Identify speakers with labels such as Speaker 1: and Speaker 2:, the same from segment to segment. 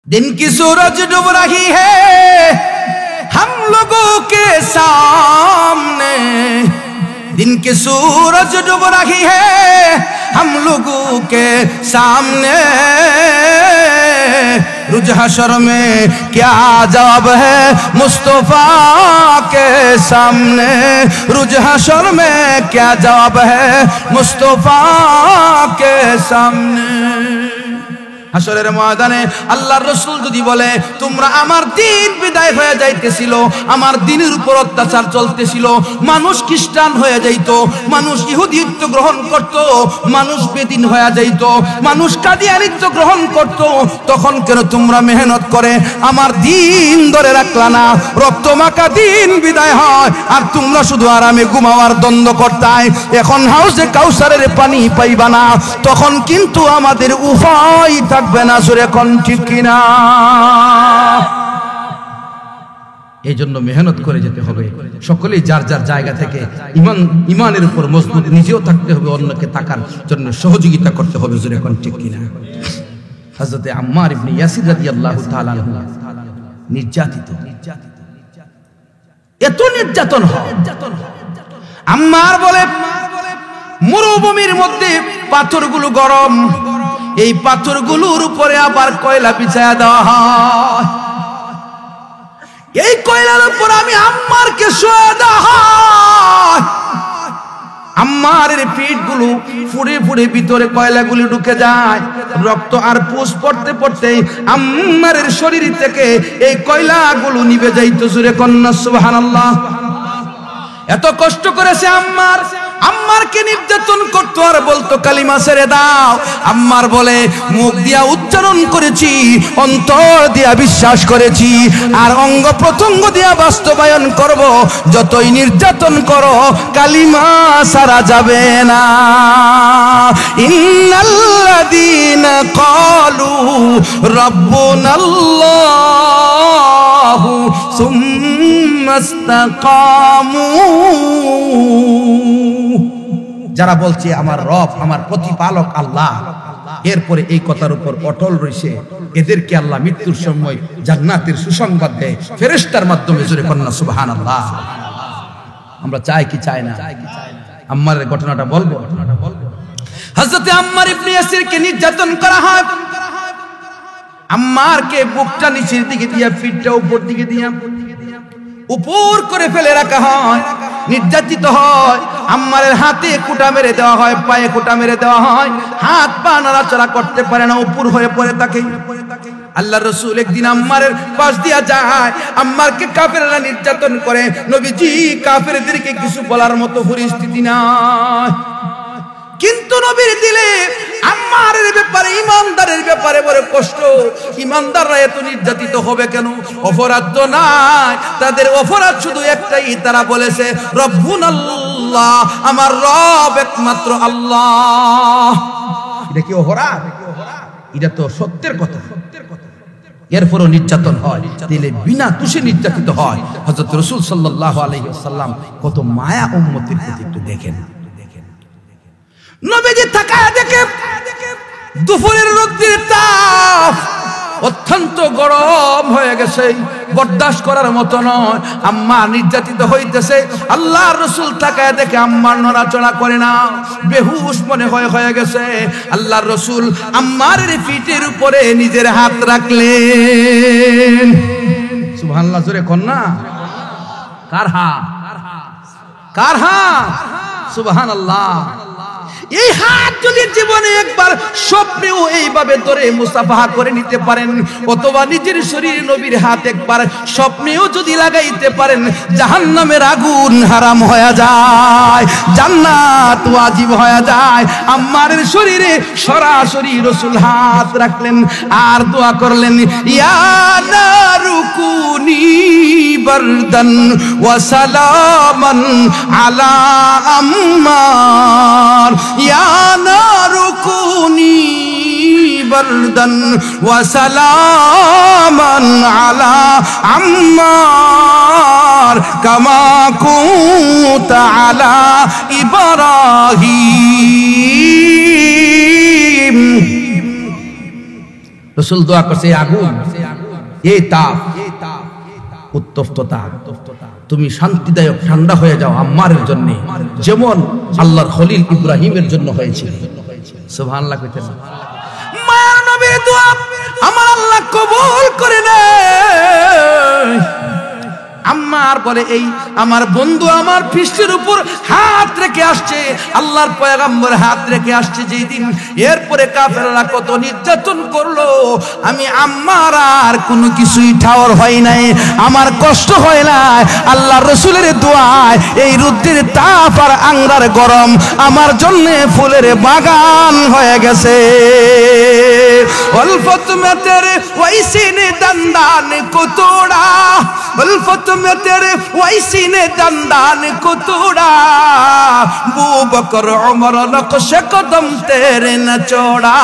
Speaker 1: दिन की सूरज डूब रही है हम लोगों के सामने, दिन की सूरज डूब रही है हम लोगों के सामने। रुज हशर में क्या जवाब है मुस्तफा के सामने, रुज हशर में क्या जवाब है मुस्तफा के सामने। হাসরের ময়দানে আল্লাহর রাসূল যদি বলে তোমরা আমার দিন বিদায় হয়ে যাইতেছিল, আমার দিনের উপর অত্যাচার চলতেছিল, মানুষ খ্রিস্টান হয়ে যাইত, মানুষ ইহুদিত্ব গ্রহণ করত, মানুষ বেদিন হয়ে যাইত, মানুষ কাদিয়ানিত্ব গ্রহণ করত, তখন কেন তোমরা মেহনত করে আমার দিন ধরে রাখলা না? রক্তমাখা দিন বিদায় হয় আর তোমরা শুধু আরামে ঘুমাওয়ার দ্বন্দ্ব করতাই। এখন হাউজে কাউসারের পানি পাইবা না, তখন কিন্তু আমাদের উপায় থাকবে না। জোরে কোন ঠিক কিনা? এই জন্য মেহনত করে যেতে হবে। সকলেই যার যার জায়গা থেকে ইমানের উপর মজবুত নিজেও থাকতে হবে, অন্যকে থাকার জন্য সহযোগিতা করতে হবে। জোরে কোন ঠিক কিনা? হযরত আম্মার ইবনে ইয়াসির রাদিয়াল্লাহু তাআলা আনহু নির্যাতিত, এত নির্যাতন হয়। আম্মার বলে মরুভূমির মধ্যে পাথরগুলো গরম, এই পাথরগুলোর উপরে আবার কয়লা বিছায়া দেওয়া হয়, এই কয়লার উপর আমি আম্মারকে শোয়া দেওয়া হয়। আম্মারের পিঠগুলো ফুড়ে ফুড়ে ভিতরে কয়লাগুলি ঢুকে যায়, রক্ত আর পুষ পড়তে পড়তে আম্মারের শরীর থেকে এই কয়লাগুলো নিভে যাইতো। জোরে কন্যা সুবহানাল্লাহ। এত কষ্ট করেছে আম্মার, আম্মারকে নির্যাতন করতো আর বলতো কালিমা ছেড়ে দাও। আম্মার বলে মুখ দিয়া উচ্চারণ করেছি, অন্তর দিয়া বিশ্বাস করেছি, আর অঙ্গ প্রত্যঙ্গ দিয়া বাস্তবায়ন করব। যতই নির্যাতন করো কালিমা ছাড়া যাবে না। ইন্নাল্লাযীনা ক্বালু রাব্বুনাল্লাহু সুম্মা ইসতাকামু, যারা বলছে আমার রব আমার প্রতিপালক আল্লাহ, এরপরে এই কথার উপর অটল রয়েছে, এদেরকে আল্লাহ মৃত্যুর সময় জান্নাতের সুসংবাদ দেয় ফেরেশতার মাধ্যমে। জোরে কন্যা সুবহানাল্লাহ। আমরা চাই কি চাই না? আম্মারের ঘটনাটা বলবো। হযরত আম্মার ইবনে ইয়াসিরকে নির্যাতন করা হয়। আম্মারকে বুকটা নিচের দিকে দিয়া, পিঠটা উপর দিকে দিয়া উপর করে ফেলে রাখা হয়, নির্যাতিত হয়। আম্মারের হাতে কুটা মেরে দেওয়া হয়, পায়ে কুটা মেরে দেওয়া হয়, হাত পা নাড়াচাড়া করতে পারে না, উপর হয়ে পড়ে থাকে। আল্লাহর রাসূল একদিন আম্মারের পাশ দিয়া যায়, আম্মারকে কাফেররা নির্যাতন করে। নবীজি কাফেরদেরকে কিছু বলার মতো পরিস্থিতি নাই, কিন্তু নবীর দিলে আম্মারের ব্যাপারে, ইমানদারের ব্যাপারে বড় কষ্ট। ইমানদাররা এত নির্যাতিত হবে কেন? অপরাধ তো নাই, তাদের অপরাধ শুধু একটাই, তারা বলেছে রব্বুনাল্লাহ, আমার রব একমাত্র আল্লাহ। এটা কি অপরাধ? এটা তো সত্যের কথা। এরপরও নির্যাতন হয়, দিলে বিনা দোষে নির্যাতিত হয়। হযরত রাসূল সাল্লাল্লাহু আলাইহি ওয়াসাল্লাম কত মায়া উম্মতের প্রতি একটু দেখেন। নবীজি তাকায় দেখে দুপুরের রোদের তাপ অত্যন্ত গরম হয়ে গেছে, বরদাস্ত করার মতো নয়। আম্মা নির্যাতিত হইতেছে। আল্লাহর রাসূল তাকায় দেখে আম্মার নড়াচড়া করে না, বেহুশ মনে হয়ে গেছে। আল্লাহর রাসূল আম্মারের পিঠের উপরে নিজের হাত রাখলেন। সুবহানাল্লাহ। জোরে কন্যা কার হাত? কার হাত? সুবহানাল্লাহ। এই হাত যদি জীবনে একবার স্বপ্নেও এইভাবে ধরে মুসাফাহা করে নিতে পারেন, অথবা নিজের শরীরে নবীর হাত একবার স্বপ্নেও যদি লাগাইতে পারেন, জাহান্নামের আগুন হারাম হয়ে যায়, জান্নাত ওয়াজিব হয়ে যায়। আম্মারের শরীরে সরাসরি রাসূল হাত রাখলেন আর দোয়া করলেন, ইয়া নারু কুনি বারদান ওয়া সালামান আলা আম্মার, ইয়া নারু কুনি বারদান ওয়া সালামান আলা আম্মার কামা কুনতা আলা ইব্রাহিম। রাসূল দোয়া করছে, আগুন এই তাপ উত্তপ্ততা তুমি শান্তিদায়ক ঠান্ডা হয়ে যাও আম্মারের জন্য, যেমন আল্লাহর খলিল ইব্রাহিমের জন্য হয়েছিল। সুবহানাল্লাহ কইতেন। মায়ের নবীর দোয়া আমার আল্লাহ কবুল করে নেয়। আম্মার বলে এই আমার বন্ধু আমার পৃষ্ঠের উপর হাত রেখে আসছে, আল্লাহর পয়গম্বর হাত রেখে আসছে যেই দিন, এরপরে কাফেররা কত নির্যাতন করলো, আমি আম্মার আর কোনো কিছুই ঠাওর হয় নাই, আমার কষ্ট হয় নাই। আল্লাহর রাসূলের দোয়ায় এই রুদ্রের তাপ আর আংরার গরম আমার জন্য ফুলের বাগান হয়ে গেছে। উলফত মে তেরে ওয়াইসি নে দন্দান কো তোড়া, উলফত में तेरे वैसी ने दंदान को तोड़ा, बू बकर उमर नक्श कदम तेरे न छोड़ा,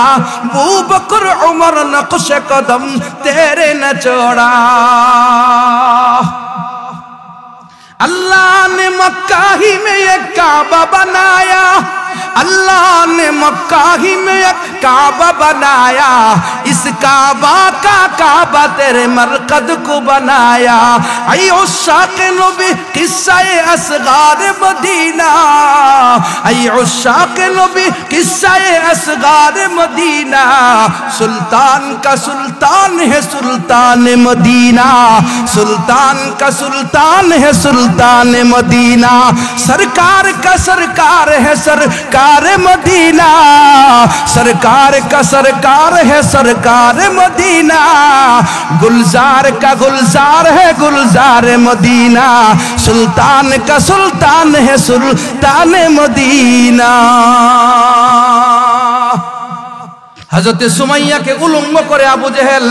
Speaker 1: बू बकर उमर नक्श कदम तेरे न छोड़ा। अल्लाह ने मक्का ही में एक काबा बनाया, अल्लाह ने मक्का ही में एक काबा बनाया, इस काबा का काबा तेरे मरकद को बनाया। अयो शाक़ नबी किस्सा-ए असगार मदीना, अयो शाक़ नबी किस्सा-ए असगार मदीना, सुल्तान का सुल्तान है सुल्तान मदीना, सुल्तान का सुल्तान है सुल्तान मदीना, सरकार का सरकार है सरकार मदीना, सरकार का सरकार है सरकार मदीना, गुलजार का गुलजार है गुलजार मदीना, सुल्तान का सुल्तान है सुल्तान मदीना। हजरत सुमाइया के उलंग करे आबू जहेल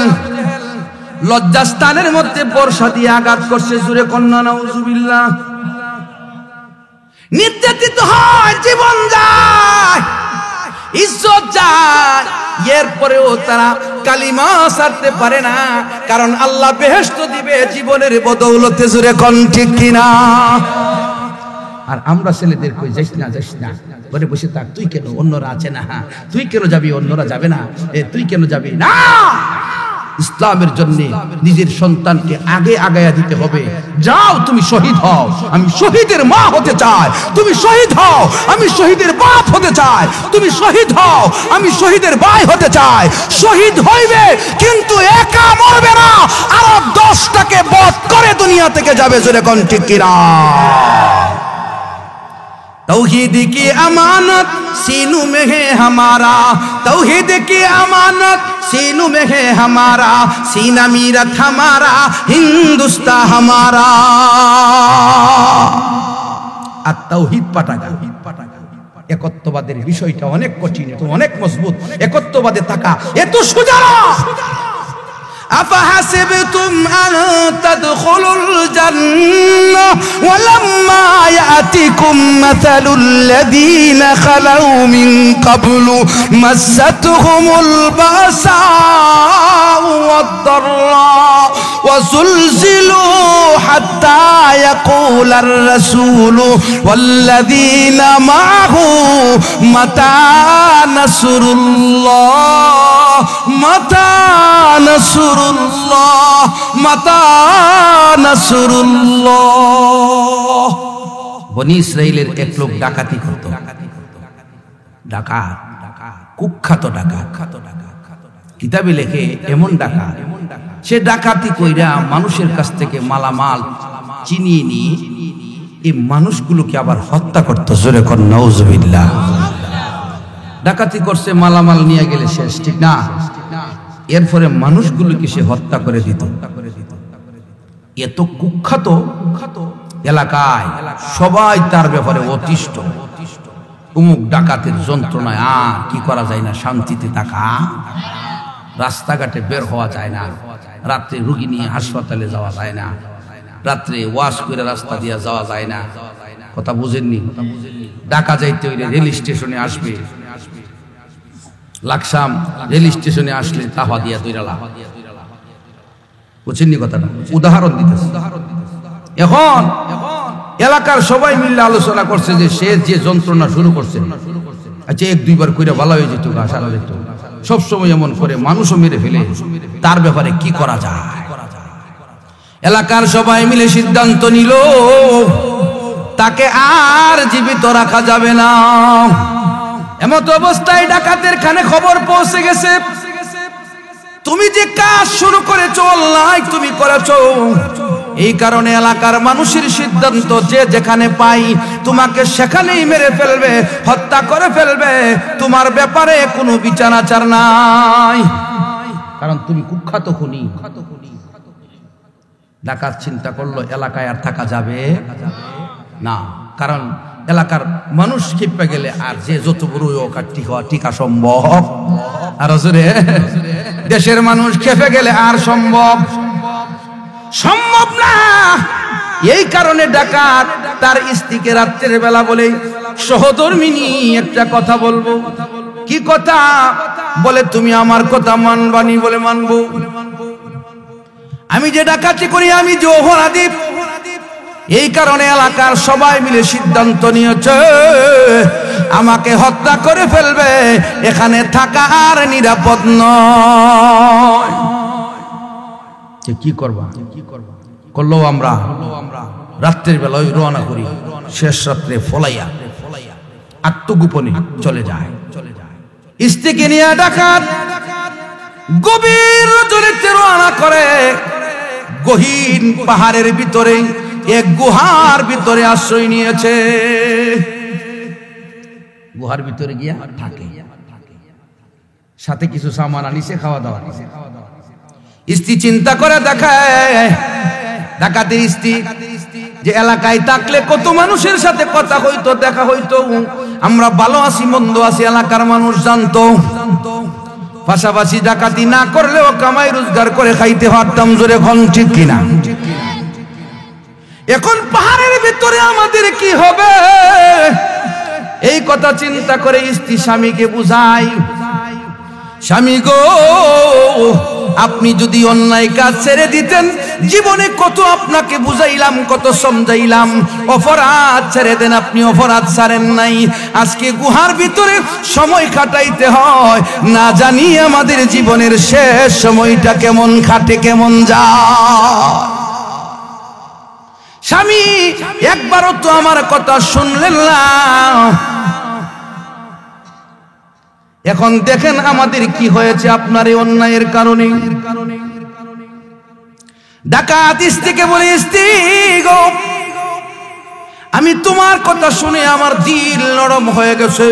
Speaker 1: লজ্জাস্থানের মধ্যে বর্ষা দিয়ে আঘাত করছে, জুরে কন্যা নাউজুবিল্লাহ। নির্যাতিত হয়, জীবন যায়, ইজ্জত যায়, এরপরেও তারা কালিমা ছাড়তে পারে না, কারণ আল্লাহ বেহেশত দিবে জীবনের বদৌলতে। জুরে কোন ঠিক কিনা? আর আমরা ছেলেদের কই যাইস না যাইস না, ঘরে বসে থাক, তুই কেন, অন্যরা আছে না, তুই কেন যাবি, অন্যরা যাবে না, তুই কেন যাবি না। ইসলামের জন্য নিজের সন্তানকে আগে আগায়া দিতে হবে। যাও তুমি শহীদ হও, আমি শহীদের মা হতে চাই, তুমি শহীদ হও, আমি শহীদের বাপ হতে চাই, তুমি শহীদ হও, আমি শহীদের ভাই হতে চাই। শহীদ হইবে কিন্তু একা মরবে না, আরো 10টাকে বধ করে দুনিয়া থেকে যাবে। জোরে কোন ঠিক কিনা? तौहीद की अमानत सीनों में है हमारा, तौहीद की अमानत सीनों में है हमारा, सीना मीरत हमारा, हिंदुस्तान हमारा। আর তাওহীদ পাটাকা একত্ববাদের বিষয়টা অনেক কঠিন, তো অনেক মজবুত। একত্ববাদে থাকা এত সোজা না। أفحسبتم أن تدخلوا الجنة ولما يأتكم مثل الذين خلوا من قبل مستهم البأساء والضراء وزلزلوا حتى يقول الرسول والذين معه متى نصر الله متى नसरुल्लाह मता नसरुल्लाह। বনি ইসরাইলের এক লোক ডাকাতি করত, ডাকাত, কুখ্যাত ডাকাত, কিতাবে লেখে এমন ডাকাত, সে ডাকাতি কইরা মানুষের কাছ থেকে মালামাল চিনিয়ে নিয়ে এই মানুষগুলোকে আবার হত্যা করত। জোরে কর নাউজুবিল্লাহ। ডাকাতি করছে, মালামাল নিয়ে গেলে শেষ, ঠিক না? এরপরে মানুষগুলোকে সে হত্যা করে দিত। এত কুখ্যাত এলাকায় সবাই তার ব্যাপারে অতিষ্ঠ। অমুক ডাকাতের যন্ত্রণায় আর কি করা যায় না, শান্তিতে থাকা, রাস্তাঘাটে বের হওয়া যায় না, রাত্রে রুগী নিয়ে হাসপাতালে যাওয়া যায় না, রাত্রে ওয়াশ করে রাস্তা দিয়ে যাওয়া যায় না। কথা বুঝেননি? ঢাকা যাইতে হইলে রেল স্টেশনে আসবে, লাকসাম রেল স্টেশনে আসলে তাহা দিয়া দইরালা। বুঝেননি কথাটা? উদাহরণ দিতেছে। এখন এলাকার সবাই মিলে আলোচনা করছে যে সে যে যন্ত্রণা শুরু করছে, আচ্ছা 1-2 বার কইরা ভালো হয়ে যেত, সবসময় এমন করে মানুষও মেরে ফেলে, তার ব্যাপারে কি করা যায়? এলাকার সবাই মিলে সিদ্ধান্ত নিল তাকে আর জীবিত রাখা যাবে না। এমত অবস্থায় ডাকাতের কানে খবর পৌঁছে গেছে, তুমি যে কাজ শুরু করেছো অন্যায় তুমি করেছো, এই কারণে এলাকার মানুষের সিদ্ধান্ত যে যেখানে পাই তোমাকে সেখানেই মেরে ফেলবে, হত্যা করে ফেলবে, তোমার ব্যাপারে কোনো বিচার আচার নাই, কারণ তুমি কুখ্যাত খুনি। ডাকাত চিন্তা করলো এলাকায় আর থাকা যাবে না, কারণ এলাকার মানুষ খেপে গেলে আর যে যত বড় হোক আর টিকা সম্ভব, আর দেশের মানুষ খেপে গেলে আর সম্ভব না। এই কারণে ডাকাত তার স্ত্রীকে রাত্রের বেলা বলে, সহধর্মিনী একটা কথা বলবো। কি কথা? বলে তুমি আমার কথা মানবানি? বলে মানবো। আমি যে ডাকাতি করি আমি যে অপরাধী, এই কারণে এলাকার সবাই মিলে সিদ্ধান্ত নিয়েছে আমাকে হত্যা করে ফেলবে, এখানে থাকা আর নিরাপদ নয়। কি করবা? করলো আমরা রাত্রের বেলায় রওনা করি, শেষ রাত্রে ফলাইয়া আত্মগোপনে চলে যায়। স্ত্রীকে নিয়ে ডাকাত গভীর রজনীতে রওনা করে, গহীন পাহাড়ের ভিতরে এক গুহার ভিতরে আশ্রয় নিয়েছে। গুহার ভিতরে গিয়া থাকে, সাথে কিছু সামান আনিছে, খাওয়া দাওয়া। স্ত্রী চিন্তা করে দেখায়, ডাকাতের স্ত্রী যে এলাকায় থাকলে কত মানুষের সাথে কথা হইতো, দেখা হইতো, আমরা ভালো আছি মন্দ আছি এলাকার মানুষ জানতো। পাশাপাশি ডাকাতি না করলেও কামাই রোজগার করে খাইতে পারতাম, জোরে এখন ঠিক কিনা? এখন পাহাড়ের ভিতরে আমাদের কি হবে, এই কথা চিন্তা করে স্ত্রী স্বামীকে বুঝায়, স্বামী গো আপনি যদি অন্যায় কাজ ছেড়ে দিতেন, জীবনে কত আপনাকে বুঝাইলাম, কত সমঝাইলাম, অপরাধ ছেড়ে দেন, আপনি অপরাধ ছাড়েন নাই। আজকে গুহার ভিতরে সময় কাটাইতে হয়, না জানি আমাদের জীবনের শেষ সময়টা কেমন কাটে, কেমন যায়। স্বামী একবারও তো আমার কথা শুনলেন না, এখন দেখেন আমাদের কি হয়েছে আপনার এই অন্যায়ের কারণে। ডাকাত স্ত্রীকে বলে, স্ত্রী গো আমি তোমার কথা শুনে আমার দিল নরম হয়ে গেছে।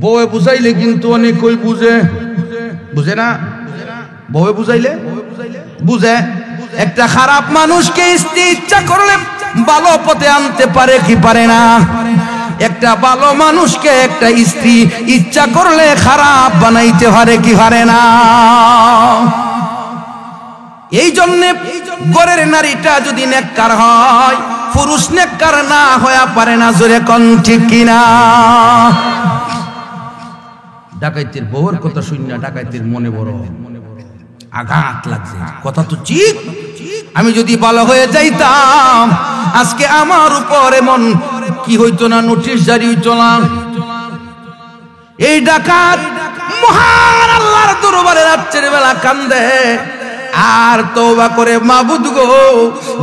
Speaker 1: বউয়ে বুঝাইলে কিন্তু অনেকই বুঝে না, বউয়ে বুঝাইলে বুঝে। একটা খারাপ মানুষকে স্ত্রী ইচ্ছা করলে ভালো পথে আনতে পারে কি পারে না? একটা ভালো মানুষকে একটা স্ত্রী ইচ্ছা করলে খারাপ বানাইতে পারে কি পারে না? এই জন্য ঘরের নারীটা যদি নেককার হয়, পুরুষ নেককার না হয়ে পারে না, জোরে কোন ঠিক কিনা? ডাকাইতের বউর কথা শুনিয়া ডাকাইতের মনে বড় আঘাত লাগছে। কথা তো ঠিক, আমি যদি ভালো হয়ে যাইতাম আজকে আমার উপর এমন কি হইতো না, নোটিশ জারি হইতো না। এই ডাকাত মহান আল্লাহর দরবারে রাত্রের বেলা কান্দে আর তওবা করে, মাবুদ গো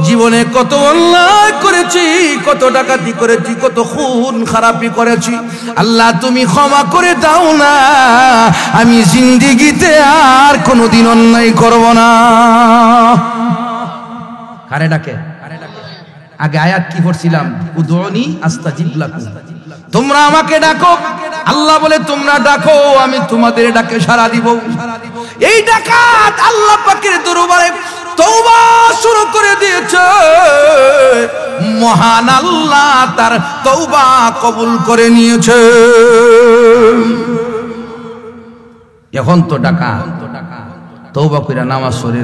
Speaker 1: জীবনে কত অন্যায় করেছি, কত ডাকাতি করেছি, কত খুন খারাপি করেছি, আল্লাহ তুমি ক্ষমা করে দাও না, আমি জিন্দেগিতে আর কোনোদিন অন্যায় করব না। কারে ডাকে? আগে আয়াত কি পড়ছিলাম? উদউনি আস্তাজিব লাকুম, তোমরা আমাকে ডাকো। আল্লাহ বলে তোমরা ডাকো, আমি তোমাদের ডাকে সাড়া দিব। এই ডাকাত আল্লাহ পাকের দরবারে তওবা শুরু করে দিয়েছে, মহান আল্লাহ তার তওবা কবুল করে নিয়েছে। এখন তো ডাকাত তওবা করে নামাজ পড়ে,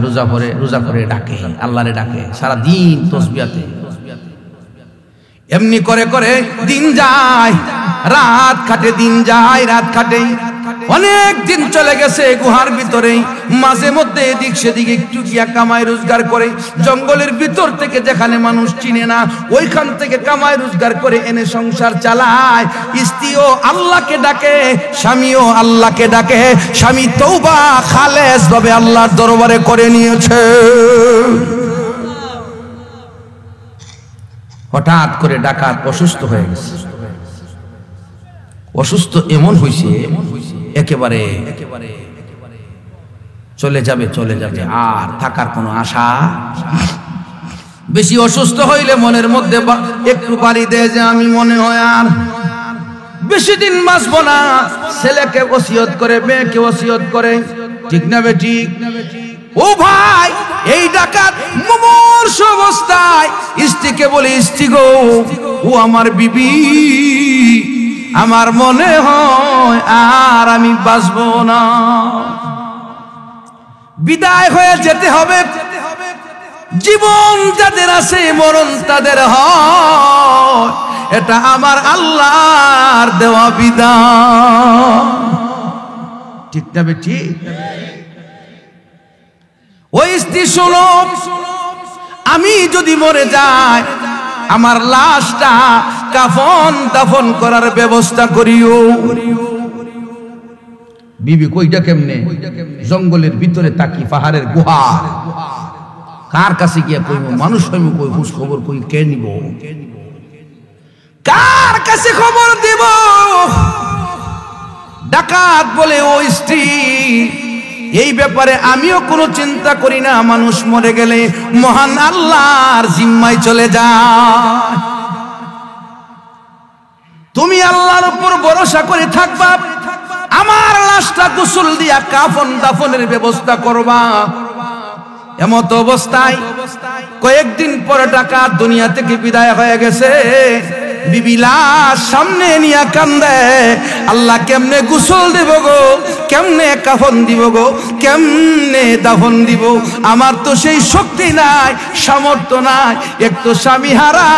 Speaker 1: রোজা করে ডাকে, আল্লাহরে ডাকে সারা দিন তাসবিহাতে। এমনি করে করে দিন যায়, রাত কাটে, দিন যায় রাত কাটে। অনেক দিন চলে গেছে গুহার ভিতরে, মাঝে মধ্যে এদিক সেদিক একটু গিয়া কামাই রোজগার করে, জঙ্গলের ভিতর থেকে যেখানে মানুষ চিনে না ওইখান থেকে কামাই রোজগার করে এনে সংসার চালায়। স্ত্রীও আল্লাহকে ডাকে, স্বামীও আল্লাহকে ডাকে, স্বামী তওবা খালেস ভাবে আল্লাহর দরবারে করে নিয়েছে। হঠাৎ করে ডাকাত অসুস্থ হয়ে গেছে। অসুস্থ এমন হইছে একেবারে চলে যাবে আর থাকার কোনো আশা। বেশি অসুস্থ হইলে মনের মধ্যে একটু বাড়ি দেয় যে আমি মনে হয় আর বেশি দিন বাঁচব না। ছেলেকে ওসিয়ত করে, মেয়েকে ওসিয়ত করে, ঠিক না বেঠিক? ও ভাই, এই ডাকাত মুমূর্ষ অবস্থায় স্ত্রীকে বলে, স্ত্রী গো, ও আমার বিবি, আমার মনে হয় আর আমি বাঁচব না, বিদায় হয়ে যেতে হবে। জীবন যাদের আছে মরণ তাদের হয়, এটা আমার আল্লাহর দেওয়া বিধান, ঠিক না বেঠিক? ওই স্ত্রী শোনো, আমি যদি মরে যাই আমার লাশটা কাফন দাফন করার ব্যবস্থা করিও। বিবি কইটা কেমনে? জঙ্গলের ভিতরে তাকি, পাহাড়ের গুহা, কার কাছে গিয়া কইব? মানুষ হইব কই, খোঁজ খবর কই কে নিব? কার কাছে খবর দিব? ডাকাত বলে, ও স্ত্রী, এই ব্যাপারে আমিও কোনো চিন্তা করি না, মানুষ মরে গেলে মহান আল্লাহর জিম্মায় চলে যায়, তুমি আল্লাহর উপর ভরসা করে থাকবা, আমার লাশটা গোসল দিয়া কাফন দাফনের ব্যবস্থা করবা। এমত অবস্থায় কয়েকদিন পরে ডাকাত দুনিয়া থেকে বিদায় হয়ে গেছে। বিবি লাশ সামনে নিয়ে কান্দে, আল্লাহ কেমনে গোসল দিব গো, কেমনে কাফন দিব গো, কেমনে দাফন দিব? আমার তো সেই শক্তি নাই, সামর্থ্য নাই। এক তো স্বামী হারা,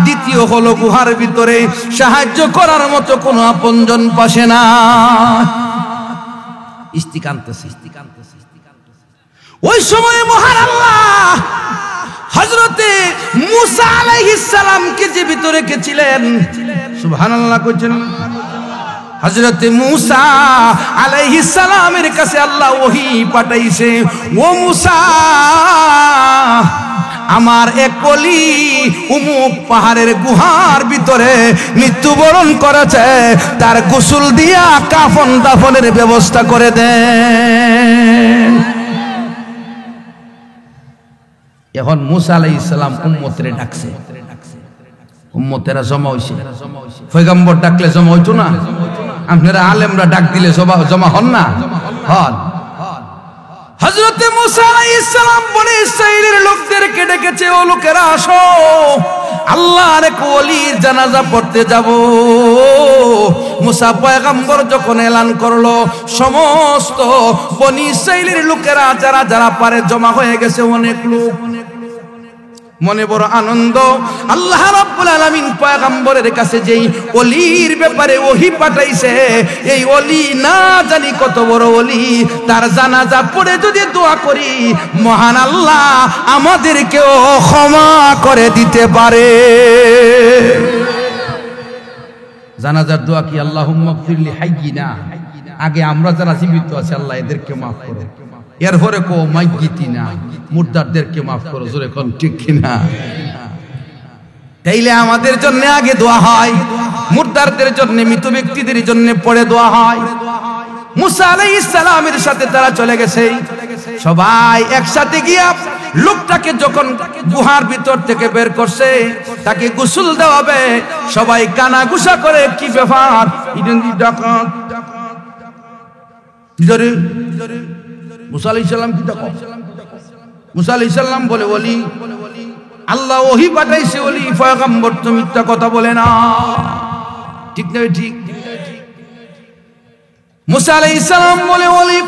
Speaker 1: দ্বিতীয় হলো গুহার ভিতরে সাহায্য করার মতো কোনো আপনজন পাশে না। স্ত্রী কাঁদতেছে। ওই সময় মহান আল্লাহ হযরতে মুসা আলাইহিস সালামকে জীবিত রেখেছিলেন। সুবহানাল্লাহ কইছেন। হযরতে মুসা আলাইহিস সালামের কাছে আল্লাহ ওহী পাঠাইছে, ও মুসা, আমার এক ওলি উমুক পাহাড়ের গুহার ভিতরে মৃত্যুবরণ করেছে, তার গোসল দিয়া কাফন দাফনের ব্যবস্থা করে দেন। এখন মুসা আলাইহিস সালাম উম্মতরে ডাকছে, উম্মতেরা জমা হইছে। পয়গম্বর ডাকলে জমা হইতো না? আপনারা আলেমরা ডাক দিলে জমা হন না? হন। হযরতে মুসা আলাইহিস সালাম বনে ইসরাইলের লোকদেরকে ডেকেছে, ও লোকেরা আসো, আল্লাহর এক ওলির জানাজা পড়তে যাব। মুসা পয়গম্বর যখন এলান করলো, সমস্ত বনি ইসরাইলের লোকেরা যারা যারা পারে জমা হয়ে গেছে, অনেক লোক। মনে বড় আনন্দ। আল্লাহ রাব্বুল আলামিন পয়গম্বরের কাছে যেই ওলির ব্যাপারে ওহী পাঠাইছে, এই ওলি না জানি কত বড় ওলি, তার জানাজা পড়ে যদি দোয়া করি মহান আল্লাহ আমাদেরকেও ক্ষমা করে দিতে পারে। জানাজার দোয়া কি? আল্লাহুম্মা গফিরলি হাইয়িনা, আগে আমরা যারা জীবিত আছি আল্লাহ এদেরকে মাফ করো, এরপরে কো মাইয়িতিনা, মুর্দারদেরকে মাফ করো। জোরে কোন ঠিক কিনা? তাইলে আমাদের জন্য আগে দোয়া হয়, মুর্দারদের জন্য, মৃত ব্যক্তিদের জন্য পরে দোয়া হয়। মুসা আলাইহিস সালামের সাথে তারা চলে গেছে, সবাই একসাথে গিয়া লোকটাকে যখন গুহার ভিতর থেকে বের করছে, তাকে গোসল দেওয়াবে, সবাই কানা গুসা করে, কি ব্যাপার? ডাকাত মুসা আলাইহিস সালাম কি দেখো? মুসা আলাইহিস সালাম বলে, ওলি আল্লাহ ওহী পাঠাইছে, ওলি পয়গম্বর তো মিথ্যা কথা বলে না, ঠিক না? ঠিক। মুসা আলাইহিস সালাম বলে, ওলি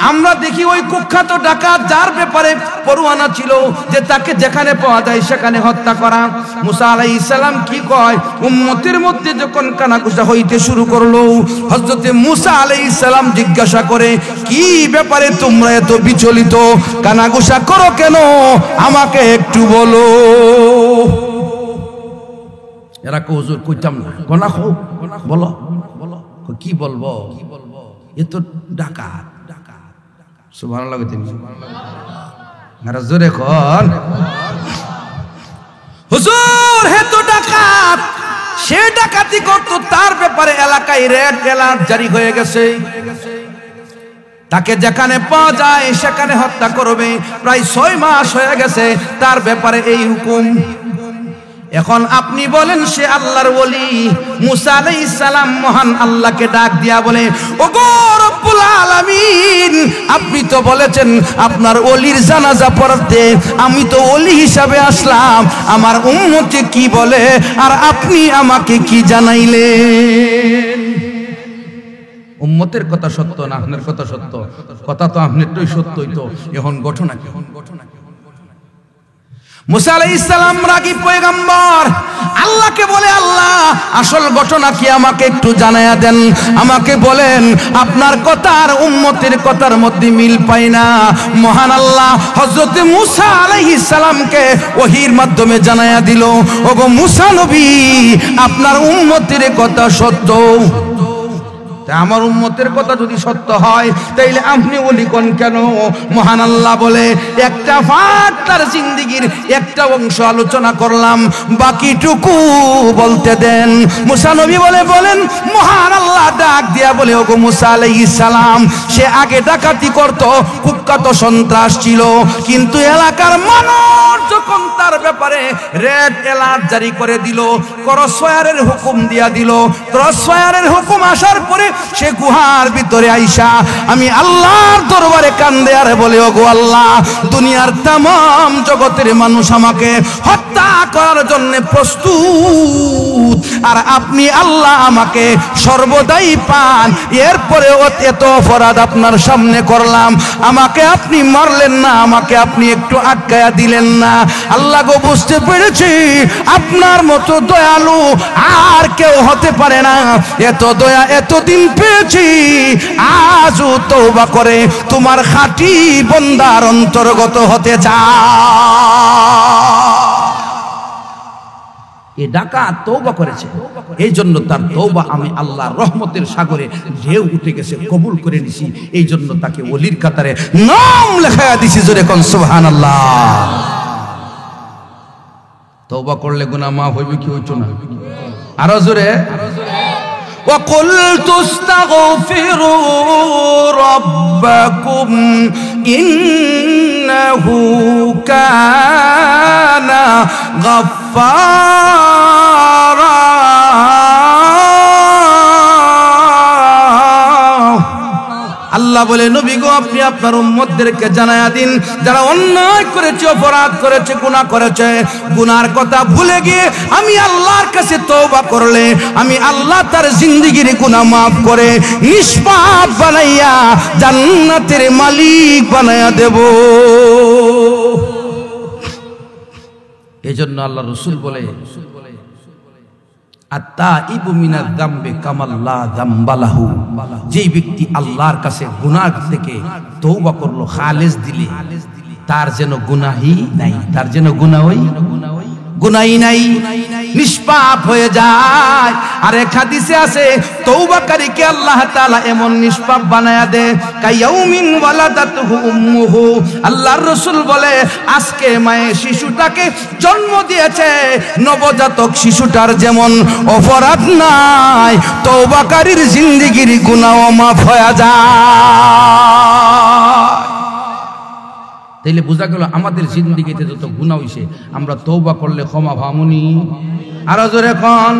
Speaker 1: আমরা দেখি ওই কুখ্যাত ডাকাত যার ব্যাপারে পরোয়ানা ছিল যে তাকে যেখানে পাওয়া যায় সেখানে হত্যা করা। মুসা আলাইহিস সালাম কি কয়, উম্মতের মধ্যে যখন কানাঘুষা হইতে শুরু করলো, হযরতে মুসা আলাইহিস সালাম জিজ্ঞাসা করে, কি ব্যাপারে তোমরা এত বিচলিত, কানাঘুষা করো কেন, আমাকে একটু বলো। এরা কো হুজুর কইতাম না, গোনা খো বলো বলো, কি বলবো, এ তো ডাকাত। সুবহানাল্লাহ কইতেন, আরে জোরে কোন হুজুর, হে তো ডাকাত, সে ডাকাতি করতো, তার ব্যাপারে এলাকায় রেড অ্যালার্ট জারি হয়ে গেছে, তাকে যেখানে পাওয়া যায় সেখানে হত্যা করবে। প্রায় 6 মাস হয়ে গেছে তার ব্যাপারে এই হুকুম। এখন আপনি বলেন সে আল্লাহর ওলি। মুসা আলাইহিস সালাম মহান আল্লাহকে ডাক দিয়া বলে, ওগো রব্বুল আলামিন, আপনি তো বলেছেন আপনার ওলির জানাজা পড়তে, আমি তো ওলি হিসাবে আসলাম, আমার উম্মতে কি বলে আর আপনি আমাকে কি জানাইলেন? উম্মতের কথা সত্য না আপনার কথা সত্য? কথা তো আপনারটাই সত্যই, তো এখন ঘটনা কি? মুসা আলাইহিস সালাম রাগী পয়গম্বর আল্লাহকে বলে, আল্লাহ আসল ঘটনা কি আমাকে একটু জানায়া দেন, আমাকে বলেন, আপনার কথা আর উম্মতের কথার মধ্যে মিল পাই না। মহান আল্লাহ হযরত মুসা আলাইহিস সালামকে ওহীর মাধ্যমে জানায়া দিল, ওগো মুসা নবী, আপনার উম্মতের কথা সত্য। আমার উম্মতের কথা যদি সত্য হয় তাইলে আপনি ওলি কোন কেন? মহান আল্লাহ বলে, একটা ফাট তার জিন্দেগীর একটা অংশ আলোচনা করলাম, বাকিটুকু বলতে দেন। মুসা নবী বলেন, মহান আল্লাহ ডাক দিয়া বলে, ওগো মুসা আলাইহিস সালাম, সে আগে ডাকাতি করত, কুখ্যাত সন্ত্রাস ছিল, কিন্তু এলাকার মানুষ যখন তার ব্যাপারে রেড অ্যালার্ট জারি করে দিল, ক্রসফায়ারের হুকুম দিয়া দিল, ক্রসফায়ারের হুকুম আসার পরে সে গুহার ভিতরে আইসা আমি আল্লাহর দরবারে কান্দে আর বলে, ওগো আল্লাহ, দুনিয়ার तमाम জগতের মানুষ আমাকে হত্যা করার জন্য প্রস্তুত, আর আপনি আল্লাহ আমাকে সর্বদাই পান, এরপরে এত অপরাধ আপনার সামনে করলাম, আমাকে আপনি মারলেন না, আমাকে আপনি একটু আটকায়া দিলেন না। আল্লাহ গো, বুঝতে পেরেছি আপনার মতো দয়ালু আর কেউ হতে পারে না, এত দয়া এতদিন পেয়েছি, আজও তওবা করে তোমার খাঁটি বান্দার অন্তর্গত হতে চাই। এ ডাকাত তওবা করেছে, এই জন্য তার তওবা আমি আল্লাহর রহমতের সাগরে ঢেউ উঠে গেছে, কবুল করে নিছি, এই জন্য তাকে ওলির কাতারে নাম লেখায়া দিছি। জোরে কোন সুবহানাল্লাহ। তওবা করলে গুনাহ মাফ হইবে কি হইতো না? আরো জোরে। وَقُلْتُ اسْتَغْفِرُوا رَبَّكُمْ إِنَّهُ كَانَ غَفَّارًا। আল্লাহ বলে, নবী গো, আপনি আপনার উম্মতদেরকে জানায়া দিন, যারা অন্যায় করেছে, অপরাধ করেছে, গুনাহ করেছে, গুনার কথা ভুলে গিয়ে আমি আল্লাহর কাছে তওবা করলে আমি আল্লাহ তার জিন্দেগীর গুনাহ মাফ করে নিষ্পাপ বানাইয়া জান্নাতের মালিক বানায়া দেব। এজন্য আল্লাহ রাসূল বলে, আত-তাইবু মিনাজ যামবি কামাল লা যামবা লাহু, যেই ব্যক্তি আল্লাহর কাছে গুনাহ থেকে তওবা করলো খালেস দিলে, তার যেন গুনাহই নাই, তার যেন গুনাহই নাই, নিষ্পাপ হয়ে যায়। আর এক হাদিসে আছে, তওবাকারীকে আল্লাহ তাআলা এমন নিষ্পাপ বানায়া দেয়, কায়াউমিন ওয়ালাদাতুহু উম্মুহু। আল্লাহর রাসূল বলে, আজকে মায়ে শিশুটাকে জন্ম দিয়েছে, নবজাতক শিশুটার যেমন অপরাধ নাই, তওবাকারীর জিন্দেগীর গুনাহ মাফ হয়ে যায়। তাইলে বোঝা গেল আমাদের জিন্দেগিতে যত গুনাহ হইছে আমরা তওবা করলে ক্ষমা পামুনি। আরো জোরে কোন।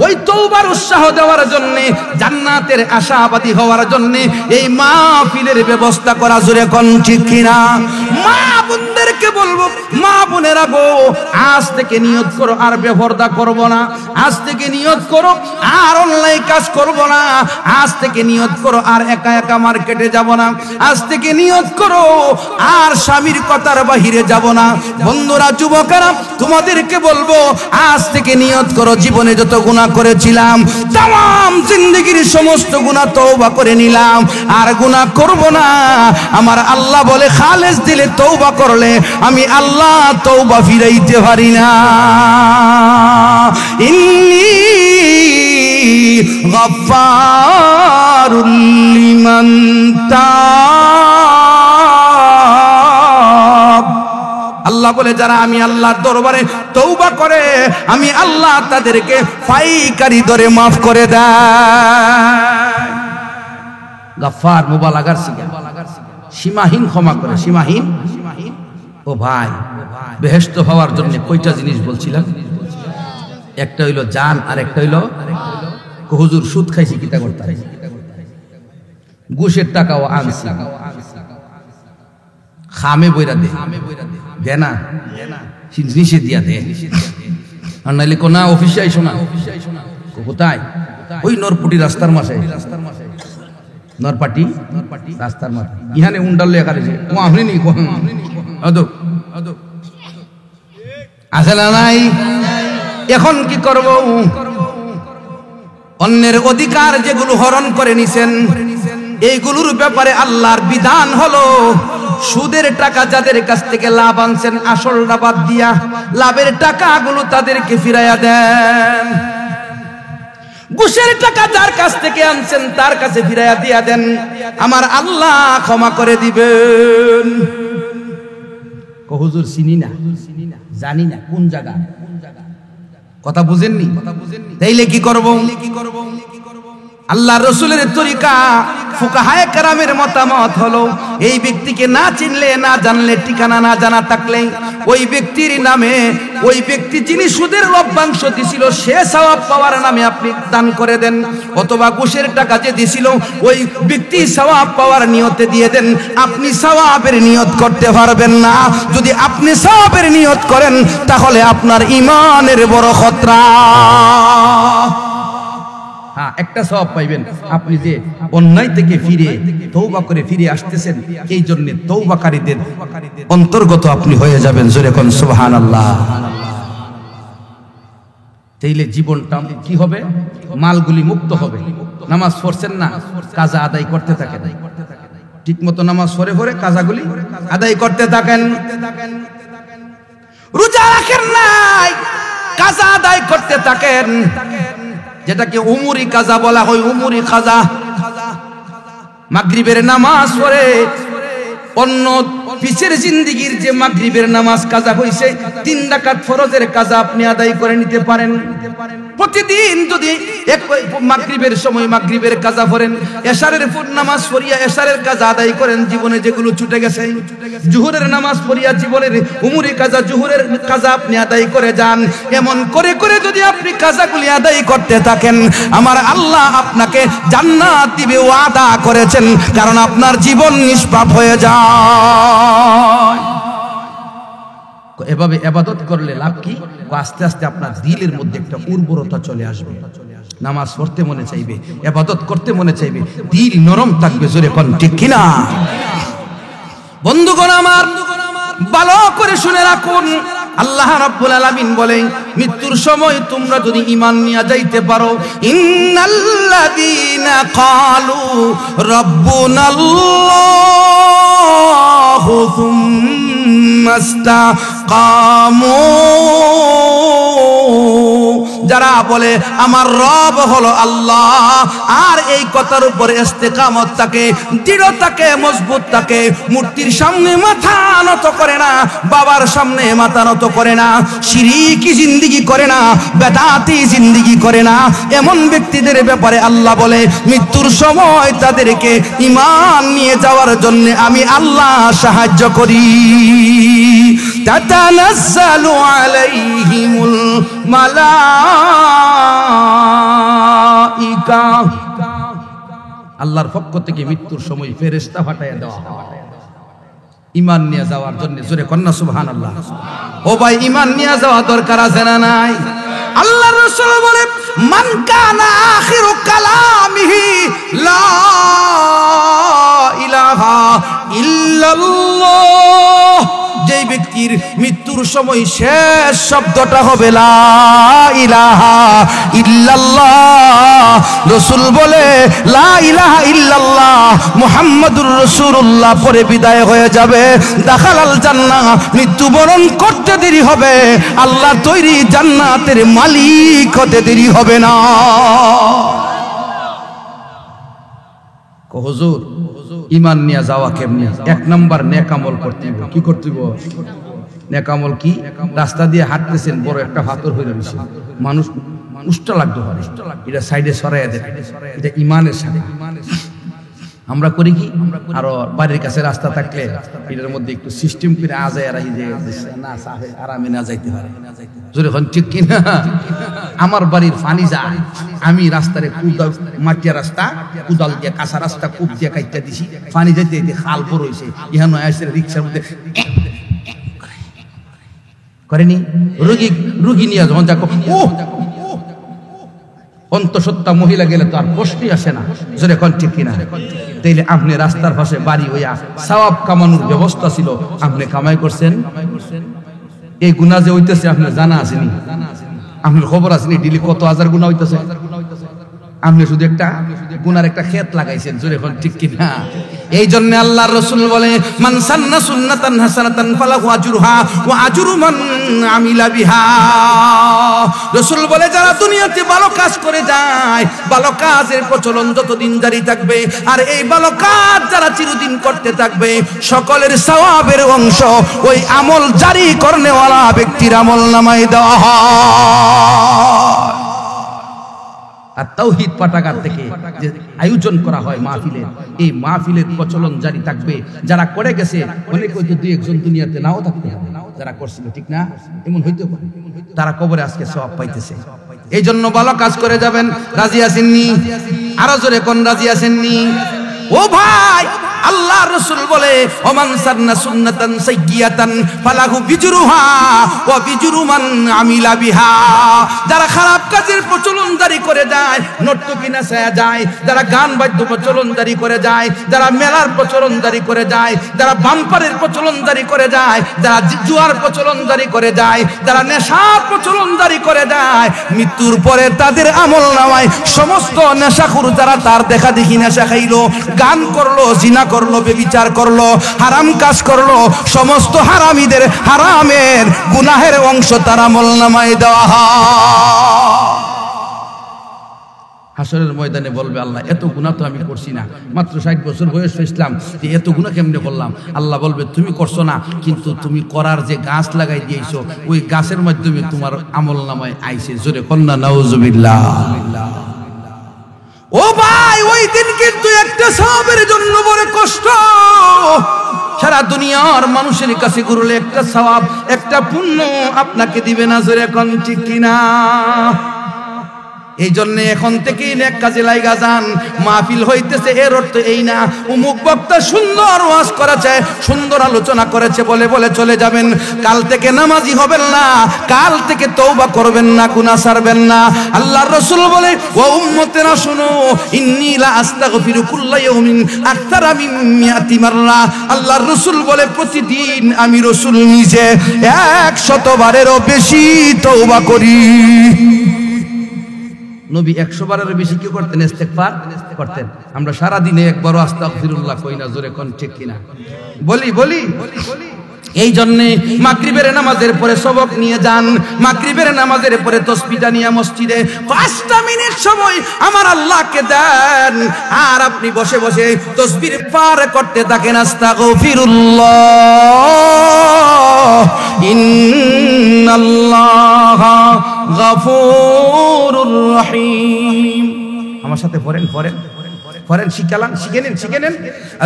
Speaker 1: ওই তওবার উৎসাহ দেওয়ার জন্য, জান্নাতের আশাবাদী হওয়ার জন্য এই মাহফিলের ব্যবস্থা করা। জোরে কোন ঠিক কিনা? মা বোনদেরকে বলবো, মা বোনেরা গো, আজ থেকে নিয়ত করো আর বেপরদা করব না। আজ থেকে নিয়ত করো আর অনলাইন কাজ করব না। আজ থেকে নিয়ত করো আর একা একা মার্কেটে যাব না। আজ থেকে নিয়ত করো আর স্বামীর কথার বাহিরে যাব না। বন্ধুরা, যুবকেরা, তোমাদেরকে বলবো, আজ থেকে নিয়ত করো জীবনে যত গুনাহ করেছিলাম তাম জিন্দেগির সমস্ত গুনাহ তওবা করে নিলাম, আর গুনাহ করব না। আমার আল্লাহ বলে, খালেস দিলে তওবা করলে আমি আল্লাহ তওবা ফিরাইতে পারি না। ইন্নী গফফারুল লিমান তাব। আল্লাহ বলে, যারা আমি আল্লাহর দরবারে তওবা করে আমি আল্লাহ তাদেরকে পাইকারি দরে মাফ করে দেয়। গফফার মুবালাগার সিগা, সীমাহীন ক্ষমা করে, সীমাহীন। ও ভাই, বেহেশত হওয়ার জন্য কয়টা জিনিস বলছিলাম? একটা হইলো জান, আর একটা হইলো হুজুর সুদ খাইছি কিতা করতে, ঘুষের টাকাও আনছি, খামে বইরা দে দে না, নিষেধ দিয়া দে। আর নাইলে কোনা অফিসে আইসো না। কোথায়? ওই নরপুটি রাস্তার মাসে, নরপাটি রাস্তার মাঠে ইহানে উন্ডালে একারেছে ও আপনি নি আছে না নাই? এখন কি করব? অন্যের অধিকার যেগুলো হরণ করে নিছেন, এইগুলোর ব্যাপারে আল্লাহর বিধান হলো, সুদের টাকা যাদের কাছ থেকে লাভ আনছেন, আসলটা বাদ দিয়া লাভের টাকাগুলো তাদেরকে ফিরাইয়া দেন। ঘুষের টাকা যার কাছ থেকে আনছেন তার কাছে ফিরাইয়া দিয়া দেন, আমার আল্লাহ ক্ষমা করে দিবেন। হুজুর চিনি না, জানি না কোন জায়গা, কথা বুঝেননি? তাইলে কি করব? আল্লাহ রসুলের তরিকা, ফুকাহায়ে কেরামের মতামত হলো, এই ব্যক্তিকে না চিনলে, না জানলে, ঠিকানা না জানা থাকলে ওই ব্যক্তির নামে, ওই ব্যক্তি যিনি সুদের লভ্যাংশ দিছিল সে সওয়াব পাওয়ার নামে আপনি দান করে দেন, অথবা ঘুষের টাকা যে দিছিল ওই ব্যক্তি সওয়াব পাওয়ার নিয়তে দিয়ে দেন। আপনি সওয়াবের নিয়ত করতে পারবেন না। যদি আপনি সওয়াবের নিয়ত করেন তাহলে আপনার ঈমানের বড় খতরা। হ্যাঁ, একটা সওয়াব পাইবেন, আপনি যে অন্যায় থেকে ফিরে তওবা করে ফিরে আসতেছেন, এই জন্য তওবাকারীদের অন্তর্গত আপনি হয়ে যাবেন। জোরে কোন সুবহানাল্লাহ। তাইলে জীবনটা কি হবে? মালগুলি মুক্ত হবে। নামাজ পড়ছেন না, কাজা আদায় করতে থাকেন, ঠিক মতো নামাজ পড়ে পড়ে কাজাগুলি আদায় করতে থাকেন। রোজা রাখেন নাই, কাজা আদায় করতে থাকেন, যেটাকে উমুরি কাজা বলা হয়, উমুরি কাজা। মাগরিবের নামাজ পড়ে অন্য পিছের জিন্দেগির যে মাগরিবের নামাজ কাজা হইছে, 3 রাকাত ফরজের কাজা আপনি আদায় করে নিতে পারেন। প্রতিদিন যদি এক মাগরিবের সময় মাগরিবের কাজা পড়েন, এশারের নামাজ পড়িয়া এশারের কাজা আদায় করেন, জীবনে যেগুলো ছুটে গেছে, জুহুরের নামাজ পড়িয়া জীবনের উমুরি কাজা, জুহুরের কাজা আপনি আদায় করে যান। এমন করে করে যদি আপনি কাজাগুলি আদায় করতে থাকেন, আমার আল্লাহ আপনাকে জান্নাত দিবে, ওয়াদা করেছেন, কারণ আপনার জীবন নিষ্পাপ হয়ে যায়। এভাবে ইবাদত করলে লাভ কি? আস্তে আস্তে আপনার দিলের মধ্যে একটা উর্বরতা চলে আসবে, নামাজ পড়তে মনে চাইবে, ইবাদত করতে মনে চাইবে, দিল নরম থাকবে। জোরে কোন ঠিক কিনা? বন্ধুগণ আমার, ভালো করে শুনে রাখুন, আল্লাহ রাব্বুল আলামিন বলেন, মৃত্যুর সময় তোমরা যদি ঈমান নিয়ে যাইতে পারো, ইন্নাল্লাযীনা ক্বালু রাব্বুনাল্লাহু সুম্মা ইসতাকামু, যারা বলে আমার রব হলো আল্লাহ, আর এই কথার উপর ইস্তেকামত থাকে, দৃঢ় থাকে, মজবুত থাকে, মূর্তির সামনে মাথা নত করে না, বাবার সামনে মাথা নত করে না, শিরকি জিন্দেগি করে না, বেদাতি জিন্দেগি করে না, এমন ব্যক্তিদের ব্যাপারে আল্লাহ বলে মৃত্যুর সময় তাদেরকে ঈমান নিয়ে যাওয়ার জন্য আমি আল্লাহ সাহায্য করি। তাতানাজ্জালু আলাইহিমুল মালাইকা, আল্লাহর পক্ষ থেকে মৃত্যুর সময় ফেরেশতা পাঠায়া দেওয়া হয় ঈমান নিয়ে যাওয়ার জন্য। জোরে কন্না সুবহানাল্লাহ। ও ভাই, ঈমান নিয়ে যাওয়া দরকার আছে না নাই? আল্লাহর রাসূল বলে, মান কানা আখিরু কালামিহি লা ইলাহা ইল্লাল্লাহ, যেই ব্যক্তির মৃত্যুর সময় শেষ শব্দটা হবে লা ইলাহা ইল্লাল্লাহ, রাসূল বলে লা ইলাহা ইল্লাল্লাহ মুহাম্মাদুর রাসূলুল্লাহ পরে বিদায় হয়ে যাবে, দাখালাল জান্নাহ। মৃত্যুবরণ করতে দেরি হবে, আল্লাহ তৈরি জান্নাতের মালিক হতে দেরি হবে না। হুজুর, ঈমান নিয়ে যাওয়া কেমনে? এক নাম্বার নেক আমল করতে হবে। কি করতে হবে? নেক আমল কি? রাস্তা দিয়ে হাঁটতেছেন, বড় একটা পাথর হয়ে রয়েছে, মানুষ উষ্টা লাগতে পারে, এটা সাইডে সরাইয়া দেবে, এটা ঈমানের সাথে। আমরা করি কি, আরো বাড়ির কাছে রাস্তা থাকলে এটার মধ্যে একটু সিস্টেম করে আজায় রাখি যে না আরামে না যাইতে পারে। যখন ঠিক কিনা, আমার বাড়ির পানি যায়, আমি রাস্তারে কুদাল, মাটিয়া রাস্তা কুদাল দিয়ে কাঁচা রাস্তা কূপ দিয়ে কাইটা দিছি, পানি যাইতে যাইতে খাল বড় হয়েছে, ইহানো আসে রিক্সার মধ্যে করেনি। রুগী নিয়ে যখন যাকো, ও অন্তঃসত্ত্বা মহিলা গেলে তো আর প্রশ্নই আসে না। জোরে কোন ঠিক কিনা? তাইলে আপনি রাস্তার পাশে বাড়ি হইয়া সওয়াব কামানোর ব্যবস্থা ছিল, আপনি কামাই করছেন। এই গুনাহ যে হইতেছে আপনার জানা আসেনি, আপনার খবর আসেনি ডেইলি কত হাজার গুনাহ হইতেছে। আপনি শুধু একটা গুনার একটা ক্ষেত লাগাইছেন। জোরে কোন ঠিক কিনা? এই জন্য আল্লাহর রাসূল বলে, মান সান্না সুন্নাতান হাসানাতান ফালাহু আজরুহা ওয়া আজরু মান আমিলা বিহা। রাসূল বলে, যারা দুনিয়াতে ভালো কাজ করে যায়, ভালো কাজের প্রচলন যতদিন জারি থাকবে, আর এই ভালো কাজ যারা চিরদিন করতে থাকবে, সকলের সওয়াবের অংশ ওই আমল জারি করনেওয়ালা ব্যক্তির আমল নামায় দেওয়া হয়। আর তাওহীদ পাঠাগার থেকে যে আয়োজন করা হয় মাহফিলের, এই মাহফিলের প্রচলন জারি থাকবে। যারা করে গেছে, অনেক হয়তো দুই একজন দুনিয়াতে নাও থাকতে হবে, যারা করছিল, ঠিক না? এমন হইতে পারে তারা কবরে আজকে সওয়াব পাইতেছে। এই জন্য ভালো কাজ করে যাবেন। রাজি আছেননি? আরো জোরে কোন রাজি আছেননি? ও ভাই, আল্লাহ রাসূল বলে, ওমান সান্না সুন্নাতান সাইয়্যাতান ফালাহু বিজরুহা ওয়া বিজরু মান আমিলা বিহা। যারা খারাপ কাজের প্রচলন জারি করে যায়, নর্তকী নাচায়া যায়, যারা গান বাদ্য প্রচলন জারি করে যায়, যারা মেলার প্রচলন জারি করে যায়, যারা বাম্পারের প্রচলন জারি করে যায়, যারা জুয়ার প্রচলন জারি করে যায়, যারা নেশার প্রচলন জারি করে যায়, মৃত্যুর পরে তাদের আমল নামায় সমস্ত নেশাখোর যারা তার দেখা দেখি নেশা খাইলো, গান করলো, জিনা করলো, বেবিচার করলো, হারাম কাজ করলো, সমস্ত হারামীদের হারামের গুনাহের অংশ তার আমলনামায় দেওয়া হয়। হাসরের ময়দানে বলবে, আল্লাহ এত গুনাহ তো আমি করছি না, মাত্র 60 বছর বয়স ইসলাম, এত গুনাহ কেমনে করলাম? আল্লাহ বলবে, তুমি করছো না, কিন্তু তুমি করার যে গাছ লাগাই দিয়েছো, ওই গাছের মাধ্যমে তোমার আমলনামায় আইছে। জোরে কন্না নাউজুবিল্লাহ। ও ভাই, ওই দিন কিন্তু একটা সওয়াবের জন্য বড় কষ্ট। সারা দুনিয়ার মানুষের কাছে ঘুরলে একটা সওয়াব, একটা পুণ্য আপনাকে দিবে না। জোরে কোন ঠিক কিনা? এই জন্য এখন থেকেই নেক কাজে লাইগা যান। মাহফিল হইতেছে, এর অর্থ এই না অমুক বক্তা সুন্দর ওয়াজ করেছে, সুন্দর আলোচনা করেছে বলে বলে চলে যাবেন। কাল থেকে নামাজি হবেন না, কাল থেকে তওবা করবেন না, গুনাহ ছাড়বেন না। আল্লাহর রাসূল বলে, ও উম্মতেরা শুনো, ইন্নী লা আস্তাগফিরু কুল্লা ইয়াউমিন আকতারা মিন মিয়াতি মাররা। আল্লাহর রাসূল বলে, প্রতিদিন আমি রাসূল নিজে 100 বারেরও বেশি তওবা করি। নবী 100 বারের বেশি কি করতেন? ইস্তেগফার করতেন। আমরা সারা দিনে একবারও আস্তাগফিরুল্লাহ কই না। জোরে কোন ঠিক কিনা? বলি। এই জন্য মাগরিবের নামাজের পরে সবক নিয়ে যান, মাগরিবের নামাজের পরে তাসবিহটা নিয়ে মসজিদে 5টা মিনিট সময় আমার আল্লাহকে দেন, আর আপনি বসে বসে তাসবিহ পার করতে থাকেন। আস্তাগফিরুল্লাহ ইন্নাল্লাহা গফুরুর রহিম। আমার সাথে পড়েন, শিখে নেন।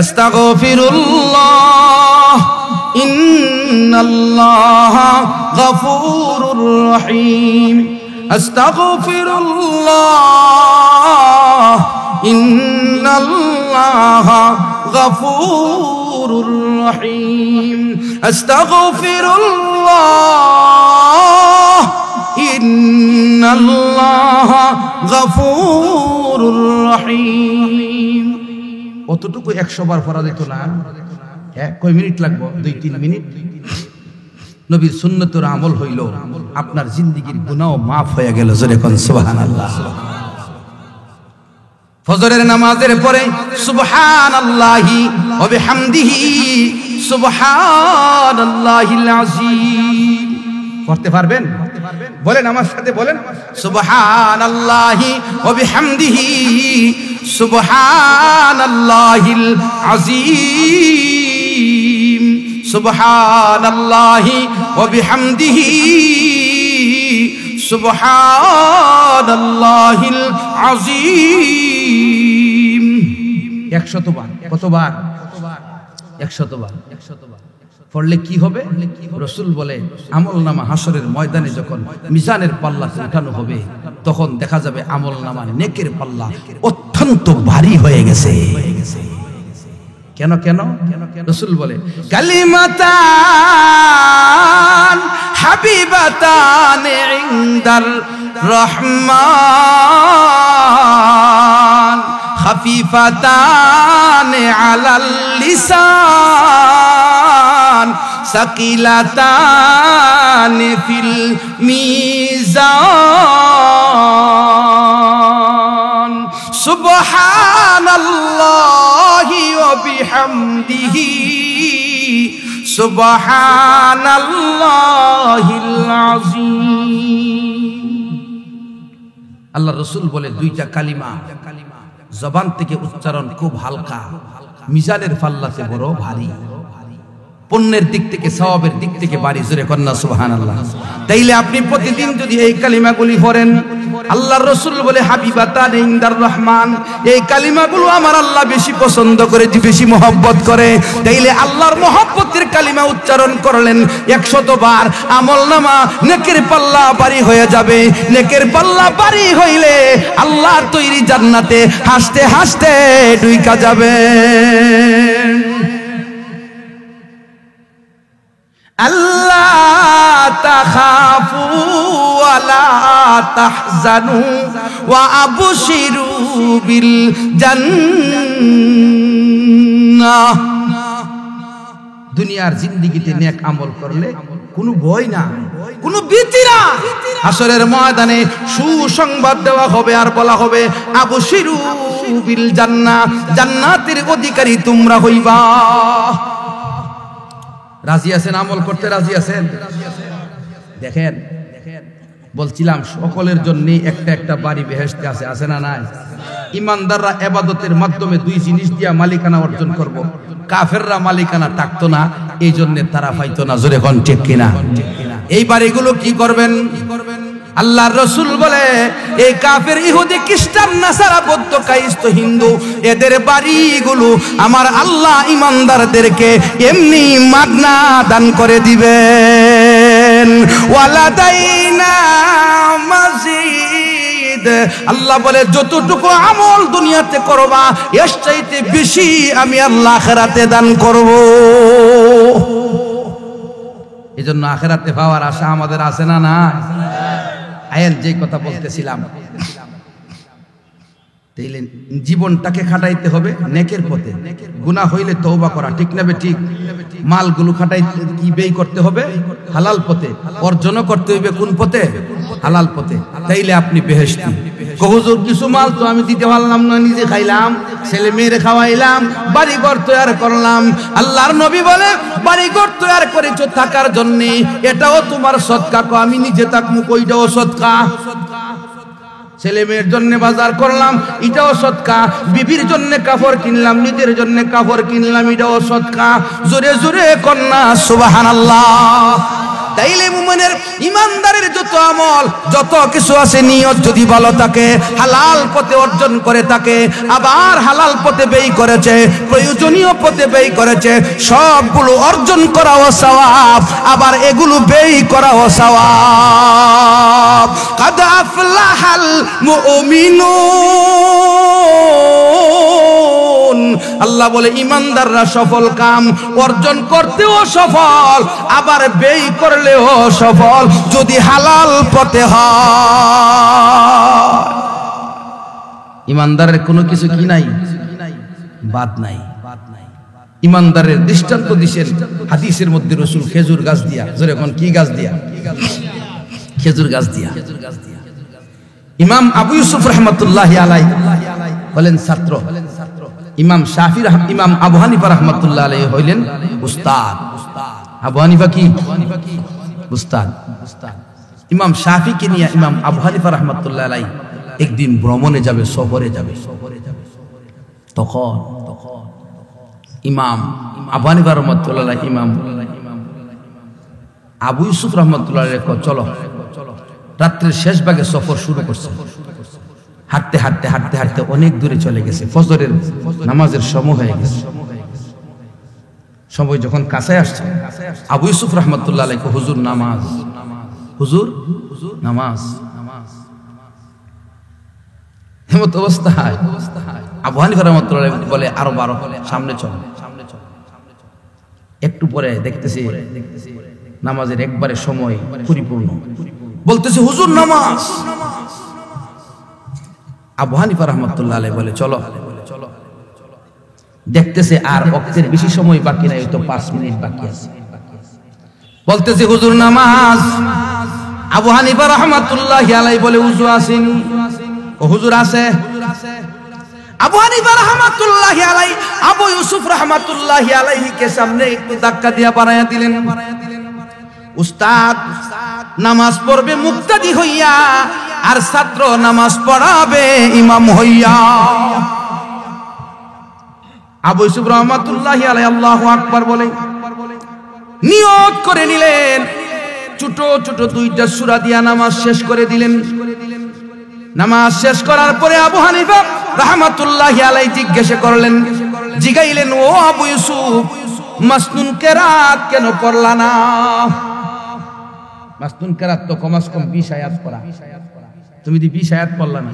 Speaker 1: আস্তাগফিরুল্লাহ ইন্নাল্লাহা গফুরুর রহিম আস্তাগফিরুল্লাহ ইন্নাল্লাহা গফুরুর রহিম আস্তাগফিরুল্লাহ ইন্নাল্লাহা গফুরুর রহিম। অতটুকু 100 বার পড়া যেত না? কয় মিনিট লাগবে? 2-3 মিনিট। নবীর সুন্নতের আমল হইল, আপনার জিন্দেগীর গুনাহ মাফ হয়ে গেল। জোরে কোন সুবহানাল্লাহ। ফজরের নামাজের পরে সুবহানাল্লাহি ওয়া বিহামদিহি সুবহানাল্লাহিল আযীম পড়তে পারবেন? বলেন আমার সাথে, বলেন সুবহানাল্লাহি ওয়া বিহামদিহি সুবহানাল্লাহিল আযীম সুবহানাল্লাহি ওয়া বিহামদিহি সুবহানাল্লাহিল আযীম। 100 বার। কতবার? 100 বার। পড়লে কি হবে? রাসূল বলে আমলনামা হাসরের ময়দানে যখন মিজানের পাল্লাতে উঠানো হবে, তখন দেখা যাবে আমলনামা নেকের পাল্লা অত্যন্ত ভারী হয়ে গেছে। কেন কেন? রাসূল বলে কালিমাতান হাবিবাতান ইনদার রহমান খাফিফাতান আলাল লিসান সাকিলাতান ফিল মিজান সুবহানাল্লাহি ওয়া বিহামদিহি সুবহানাল্লাহিল আযীম। আল্লাহ রাসূল বলে 2টা কালিমা জবান থেকে উচ্চারণ খুব হালকা, মিজানের পাল্লাতে বড় ভারী, পুণ্যের দিক থেকে সওয়াবের দিক থেকে ভারী। জোরে কন্না সুবহানাল্লাহ। তাইলে আপনি প্রতিদিন যদি এই কালিমাগুলি পড়েন, আল্লাহর রাসূল বলে হাবিবাতান ইনদার রহমান, এই কালিমাগুলো আমার আল্লাহ বেশি পছন্দ করে, বেশি মহব্বত করে। তাইলে আল্লাহর মহব্বতের কালিমা উচ্চারণ করলেন 100 বার, আমলনামা নেকের পাল্লা ভারী হয়ে যাবে। নেকের পাল্লা ভারী হইলে আল্লাহর তৈরি জান্নাতে হাসতে হাসতে ঢুইকা যাবে। আল্লাহ তাখাফু ওয়া লা তাহজানু ওয়া আবশিরু বিল জান্নাহ। দুনিয়ার জিন্দেগিতে নেক আমল করলে কোনো ভয় না, কোনো ভীতি না। হাসরের ময়দানে সুসংবাদ দেওয়া হবে আর বলা হবে আবশিরু বিল জান্নাহ, জান্নাতের অধিকারী তোমরা হইবা। রাজি আছেন? আমল করতে রাজি আছেন? দেখেন বলছিলাম সকলের জন্য একটা একটা বাড়ি বেহেশতে আছে, আছে না নাই? ইমানদাররা ইবাদতের মাধ্যমে 2 জিনিস দিয়া মালিকানা অর্জন করব। কাফেররা মালিকানা থাকতো না, এই জন্য তারা পাইতো না। জোরে কোন ঠিক কিনা? এই বাড়িগুলো কি করবেন? আল্লাহর রাসূল বলে এই কাফের, ইহুদি, খ্রিস্টান, নাসারা, বৌদ্ধ, ক্রাইস্ত, হিন্দু, এদের বাড়িগুলো আমার আল্লাহ ইমানদারদেরকে এমনি মাগনা দান করে দিবেন। ওয়ালাদাইনা মাজিদ। আল্লাহ বলে যতটুকু আমল দুনিয়াতে করবা এর চাইতে বেশি আমি আল্লাহ আখিরাতে দান করব। এজন্য আখিরাতে পাওয়ার আশা আমাদের আছে না? না। আয়াল যে কথা বলতেছিলাম, তাইলে জীবনটাকে খাটাইতে হবে নেকের পথে। গুনাহ হইলে তওবা করা, ঠিক না ঠিক? মালগুলো খাটাইতে কি ব্যয় করতে হবে? হালাল পথে। অর্জনও করতে হবে কোন পথে? হালাল পথে। তাইলে আপনি বেহেশতি। হুজুর কিছু মাল তো আমি দিতে পারলাম না, নিজে খাইলাম, ছেলে মেয়েরে খাওয়াইলাম, বাড়িঘর তৈরি করলাম। আল্লাহর নবী বলে বাড়িঘর তৈরি করেছো থাকার জন্য, এটাও তোমার সদকা। আমি নিজে থাকবো, ওইটাও সদকা। ছেলে মেয়ের জন্য বাজার করলাম, এটাও সদকা। বিবির জন্য কাপড় কিনলাম, নিজের জন্য কাপড় কিনলাম, এটাও সদকা। জোরে জোরে কন্যা সুবহানাল্লাহ। তাইলে মুমিনের ইমানদারের যত আমল যত কিছু আছে নিয়ত যদি ভালো থাকে, হালাল পথে অর্জন করে থাকে, আবার হালাল পথে ব্যয় করেছে, প্রয়োজনীয় পথে ব্যয় করেছে, সবগুলো অর্জন করাও সওয়াব, আবার এগুলো ব্যয় করাও সওয়াব। কাদ আফলাহাল মুমিনুন, আল্লাহ বলে ইমানদাররা সফল, কাম অর্জন করতেও সফল, আবার ব্যয় করলেও সফল যদি হালাল পথে হয়। ইমানদারের কোনো কিছু কি নাই, বাদ নাই। ইমানদারের দৃষ্টান্ত দিয়েছেন হাদিসের মধ্যে রাসূল খেজুর গাছ দিয়া। জোরে কোন কি গাছ দিয়া? খেজুর গাছ দিয়া। ইমাম আবু ইউসুফ রাহমাতুল্লাহি আলাইহি বলেন ছাত্র, ইমাম শাফি ইমাম আবু হানিফা রাহমাতুল্লাহি আলাইহি হইলেন উস্তাদ। আবু হানিফা কি উস্তাদ? ইমাম শাফিকে নিয়ে ইমাম আবু হানিফা রাহমাতুল্লাহি আলাইহি একদিন ভ্রমণে যাবে, সফরে যাবে। তখন ইমাম আবু হানিফা রাহমাতুল্লাহি আলাইহি ইমাম আবু ইউসুফ রাহমাতুল্লাহি আলাইহি চলো, রাত্রের শেষ ভাগে সফর শুরু করছে। হাঁটতে হাঁটতে হাঁটতে হাঁটতে অনেক দূরে চলে গেছে, ফজরের নামাজের সময় হয়ে গেছে। সময় যখন কাছে আসছে, আবু ইউসুফ রাহমাতুল্লাহি আলাইহি হুজুর নামাজ, হুজুর নামাজ। এমত অবস্থায় আবু হানিফা রাহমাতুল্লাহি আলাইহি বলে আরো 12 সামনে চলো। একটু পরে দেখতেছি নামাজের একবারে সময় পরিপূর্ণ, বলতেছে হুজুর নামাজ। আবু হানিফা রাহমাতুল্লাহি আলাইহি বলে চলো। দেখতেছে আর ওয়াক্তের বেশি সময় বাকি নাই, তো 5 মিনিট বাকি আছে। বলতেছে হুজুর নামাজ। আবু হানিফা রাহমাতুল্লাহি আলাইহি বলে উযু আসেনি? ও হুজুর আছে। আবু হানিফা রাহমাতুল্লাহি আলাইহি আবু ইউসুফ রাহমাতুল্লাহি আলাইহি কে সামনে একটু ধাক্কা দিয়া বানায়া দিলেন। উস্তাদ নামাজ পড়বে মুক্তাদি হইয়া, আর ছাত্র নামাজ পড়াবে ইমাম হইয়া। আবু ইউসুফ রাহমাতুল্লাহি আলাইহি আল্লাহু আকবার বলে নিয়ত করে নিলেন, ছোট ছোট 2টা সূরা দিয়া নামাজ শেষ করে দিলেন। নামাজ শেষ করার পরে আবু হানিফা রাহমাতুল্লাহি আলাইহি জিগাইলেন, ও আবু ইউসুফ, মাসনুন কেরাত কেন পড়লা না? মাসনুন কেরাত তো কমাস কম 20 আয়াত পড়া, তুমি দি 20 আয়াত পড়লা না।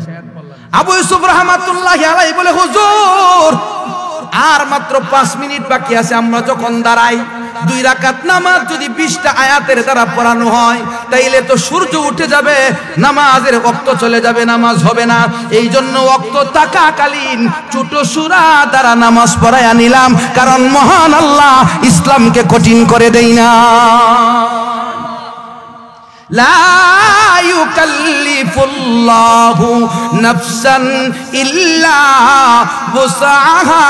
Speaker 1: আবু ইউসুফ রাহমাতুল্লাহি আলাইহি বলে হুজুর আর মাত্র 5 মিনিট বাকি আছে, আমরা যখন দাঁড়াই 2 রাকাত নামাজ যদি 20টা আয়াতের দ্বারা পড়ানো হয় তাইলে তো সূর্য উঠে যাবে, নামাজের ওয়াক্ত চলে যাবে, নামাজ হবে না। এই জন্য ওয়াক্ত থাকাকালীন ছোট সূরা দ্বারা নামাজ পড়ায়া নিলাম, কারণ মহান আল্লাহ ইসলামকে কঠিন করে দেই না। লা ইউকাল্লিফুল্লাহু নাফসান ইল্লা বুসআহা।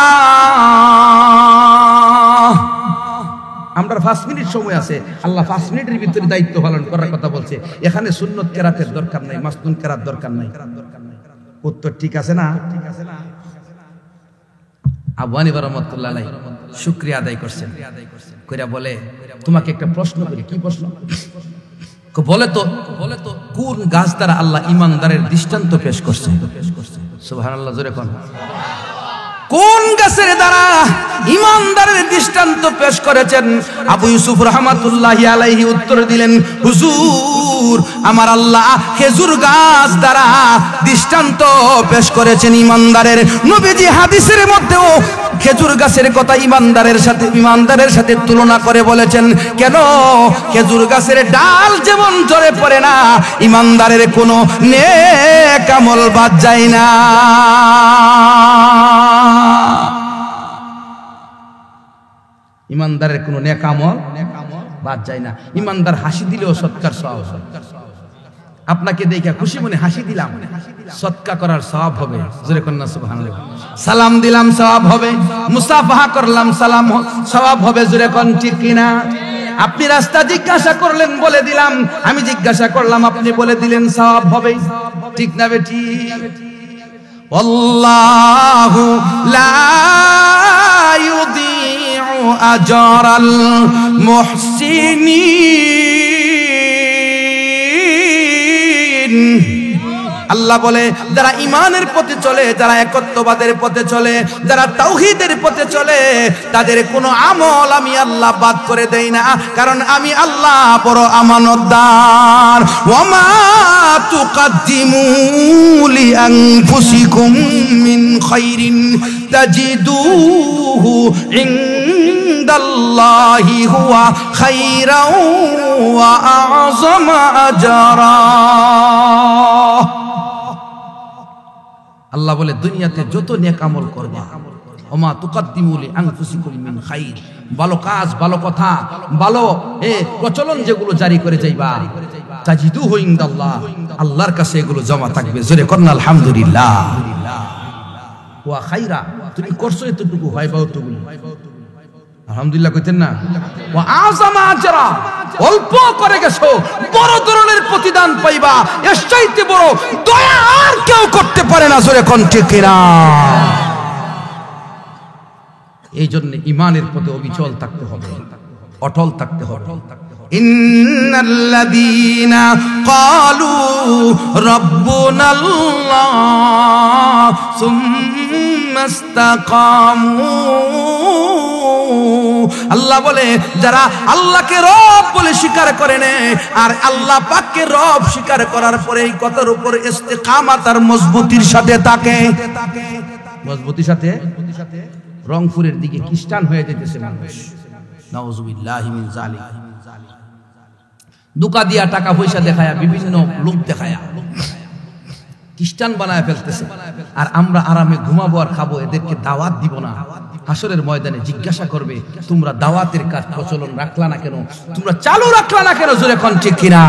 Speaker 1: আমরা 5 মিনিট সময় আছে, আল্লাহ 5 মিনিটের ভিতরে দায়িত্ব পালন করার কথা বলছে। এখানে সুন্নত কেরাতের দরকার নাই, মাসনুন কেরাত দরকার নাই। উত্তর ঠিক আছে না? আবু হানিফা রাহমাতুল্লাহি আলাইহি শুকরিয়া আদায় করছেন, কইরা বলে তোমাকে একটা প্রশ্ন করি। কি প্রশ্ন? বলে তো কোন গাছ দ্বারা আল্লাহ ইমানদারের দৃষ্টান্ত পেশ করছে? সুবহানাল্লাহ, জোরে কোন কোন গাছের দ্বারা ইমানদারের দৃষ্টান্ত পেশ করেছেন? আবু ইউসুফ রাহমাতুল্লাহি আলাইহি উত্তর দিলেন, হুজুর আমার আল্লাহ খেজুর গাছ দ্বারা দৃষ্টান্ত পেশ করেছেন ইমানদারের। নবীজি হাদিসের মধ্যেও খেজুর গাছের কথা ইমানদারের সাথে তুলনা করে বলেছেন। কেন? খেজুর গাছের ডাল যেমন ঝরে পড়ে না, ইমানদারের কোনো নেক আমল বাদ যায় না। ইমানদারের কোনো নেক আমল বাদ যায় না। ইমানদার হাসি দিলেও সৎকার সওয়াব। আপনাকে দেখে খুশি মনে হাসি দিলাম, সৎকা করার সওয়াব হবে। জোরে কন্না সুবহানাল্লাহ। সালাম দিলাম সওয়াব হবে, মুসাফাহা করলাম সালাম সওয়াব হবে। জোরে কোন ঠিক কিনা? আপনি রাস্তা জিজ্ঞাসা করলেন বলে দিলাম, আমি জিজ্ঞাসা করলাম আপনি বলে দিলেন, সওয়াব হবে। ঠিক না বেটি? আল্লাহু লা ইউদিউ আজরাল মুহসিনিন। আল্লাহ বলে যারা ঈমানের পথে চলে, যারা একত্ববাদের পথে চলে, যারা তাওহীদের পথে চলে, তাদের কোনো আমল আমি আল্লাহ বাদ করে দেই না, কারণ আমি আল্লাহ বড় আমানতদার। ওয়ামা তুকাদ্দিমু লিআনফুসিকুম মিন খাইরিন তাজিদুহু ইনদাল্লাহি হুয়া খাইরাও ওয়া আ'যামা আজরা। আল্লাহ বলে দুনিয়াতে যত নেক আমল করবা, ওমা তুকাদ্দিমু লিআনফুসিকুম মিন খাইর, ভালো কাজ, ভালো কথা, ভালো প্রচলন যেগুলো জারি করে যাইবা, তাজিদুহু ইনদাল্লাহ, আল্লাহর কাছে এগুলো জমা থাকবে। জোরে করুন আলহামদুলিল্লাহ। ওয়া খাইরা, তুমি করছো এতটুকু, হয় বা অতটুকু, আলহামদুলিল্লাহ কইতেন না? ওয়া আ'যামা আজরা, অল্প করে গেছো, বড় ধরনের প্রতিদান পাইবা। এর চাইতে বড় দয়া আর কেউ করতে পারে না। জোরে কোন ঠিক কিনা? এই জন্য ঈমানের পথে অবিচল থাকতে হবে, অটল থাকতে হবে। ইন্নাল্লাযীনা ক্বালু রাব্বুনাল্লাহ সুম্মা ইসতাকামু, আল্লাহ বলে যারা আল্লাহকে রব বলে স্বীকার করে নেয় আর আল্লাহ পাককে রব স্বীকার করার পরে এই কথার উপর ইস্তেকামাত আর মজবুতির সাথে থাকে, মজবুতির সাথে রংপুরের দিকে খ্রিস্টান হয়ে যেতেছে মানুষ, নাউযুবিল্লাহি মিন যালিক। দুকা দিয়া টাকা পয়সা দেখায়া, বিভিন্ন লোক দেখায়া খ্রিস্টান বানায় ফেলতেছে। আর আমরা আরামে ঘুমাবো আর খাবো, এদেরকে দাওয়াত দিব না। হাসরের ময়দানে জিজ্ঞাসা করবে, তোমরা দাওয়াতের কাজ প্রচলন রাখলা না কেন, তোমরা চালু রাখলা না কেন? জোরে কোন ঠিক কিনা?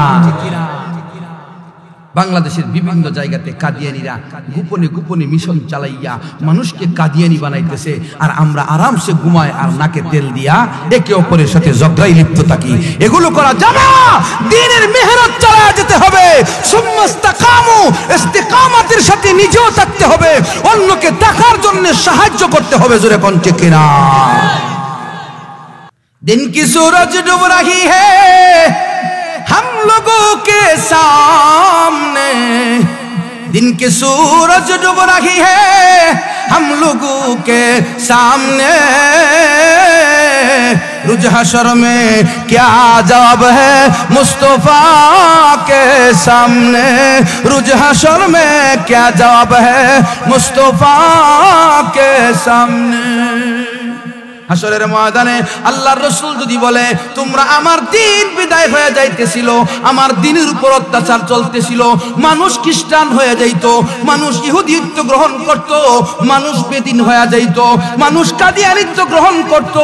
Speaker 1: বাংলাদেশের বিভিন্ন জায়গাতে কাদিয়ানীরা গোপনে গোপনে মিশন চালাইয়া মানুষকে কাদিয়ানী বানাইতেছে, আর আমরা আরামসে ঘুমায় আর নাকে তেল দিয়া একে অপরের সাথে ঝগড়ায় লিপ্ত থাকি। এগুলো করা যাবে না। দ্বীনের মেহনত চালায়া যেতে হবে। সুম্মা ইসতাকামু, ইস্তিকামাতের সাথে নিজেও থাকতে হবে, অন্যকে দেখার জন্য সাহায্য করতে হবে। জোরে কোন ঠিক কিনা? दिन की सूरज डूब रही है हम लोगों के सामने, दिन की सूरज डूब रही है हम लोगों के सामने, रुज हशर में क्या जवाब है मुस्तफा के सामने, रुज हशर में क्या जवाब है मुस्तफा के सामने। হাসরের ময়দানে আল্লাহর রাসূল যদি বলে তোমরা আমার দিন বিদায় হয়ে যাইতেছিল, আমার দিনের উপর অত্যাচার চলতেছিল, মানুষ খ্রিস্টান হয়ে যাইতো, মানুষ ইহুদিত্ব গ্রহণ করত, মানুষ বেদিন হয়ে যাইতো, মানুষ কাদিয়ানিত্ব গ্রহণ করত,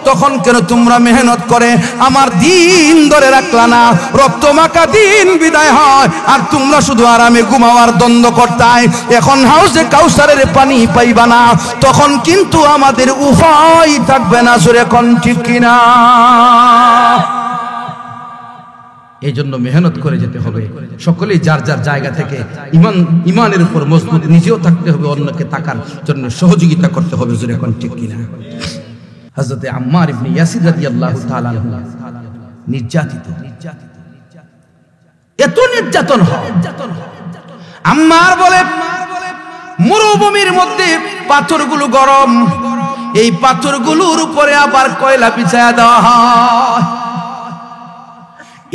Speaker 1: তখন কেন তোমরা মেহনত করে আমার দিন ধরে রাখলা না? রক্তমাখা দিন বিদায় হয় আর তোমরা শুধু আরামে ঘুমাওয়ার দ্বন্দ্ব করতাই। এখন হাউসে কাউসারের পানি পাইবা না, তখন কিন্তু আমাদের উপায় থাকবে না। সুরে কোন ঠিক কিনা? এই জন্য মেহনত করে যেতে হবে। সকলেই যার যার জায়গা থেকে ইমানের উপর মজবুত, নিজেও থাকতে হবে, অন্যকে থাকার জন্য সহযোগিতা করতে হবে। সুরে কোন ঠিক কিনা? হযরত আম্মার ইবনে ইয়াসির রাদিয়াল্লাহু তাআলা নির্যাতিত, এত নির্যাতন হয়। আম্মার বলে মরুভূমির মধ্যে পাথরগুলো গরম, এই পাথরগুলোর উপরে আবার কয়লা বিছায়া দেওয়া হয়,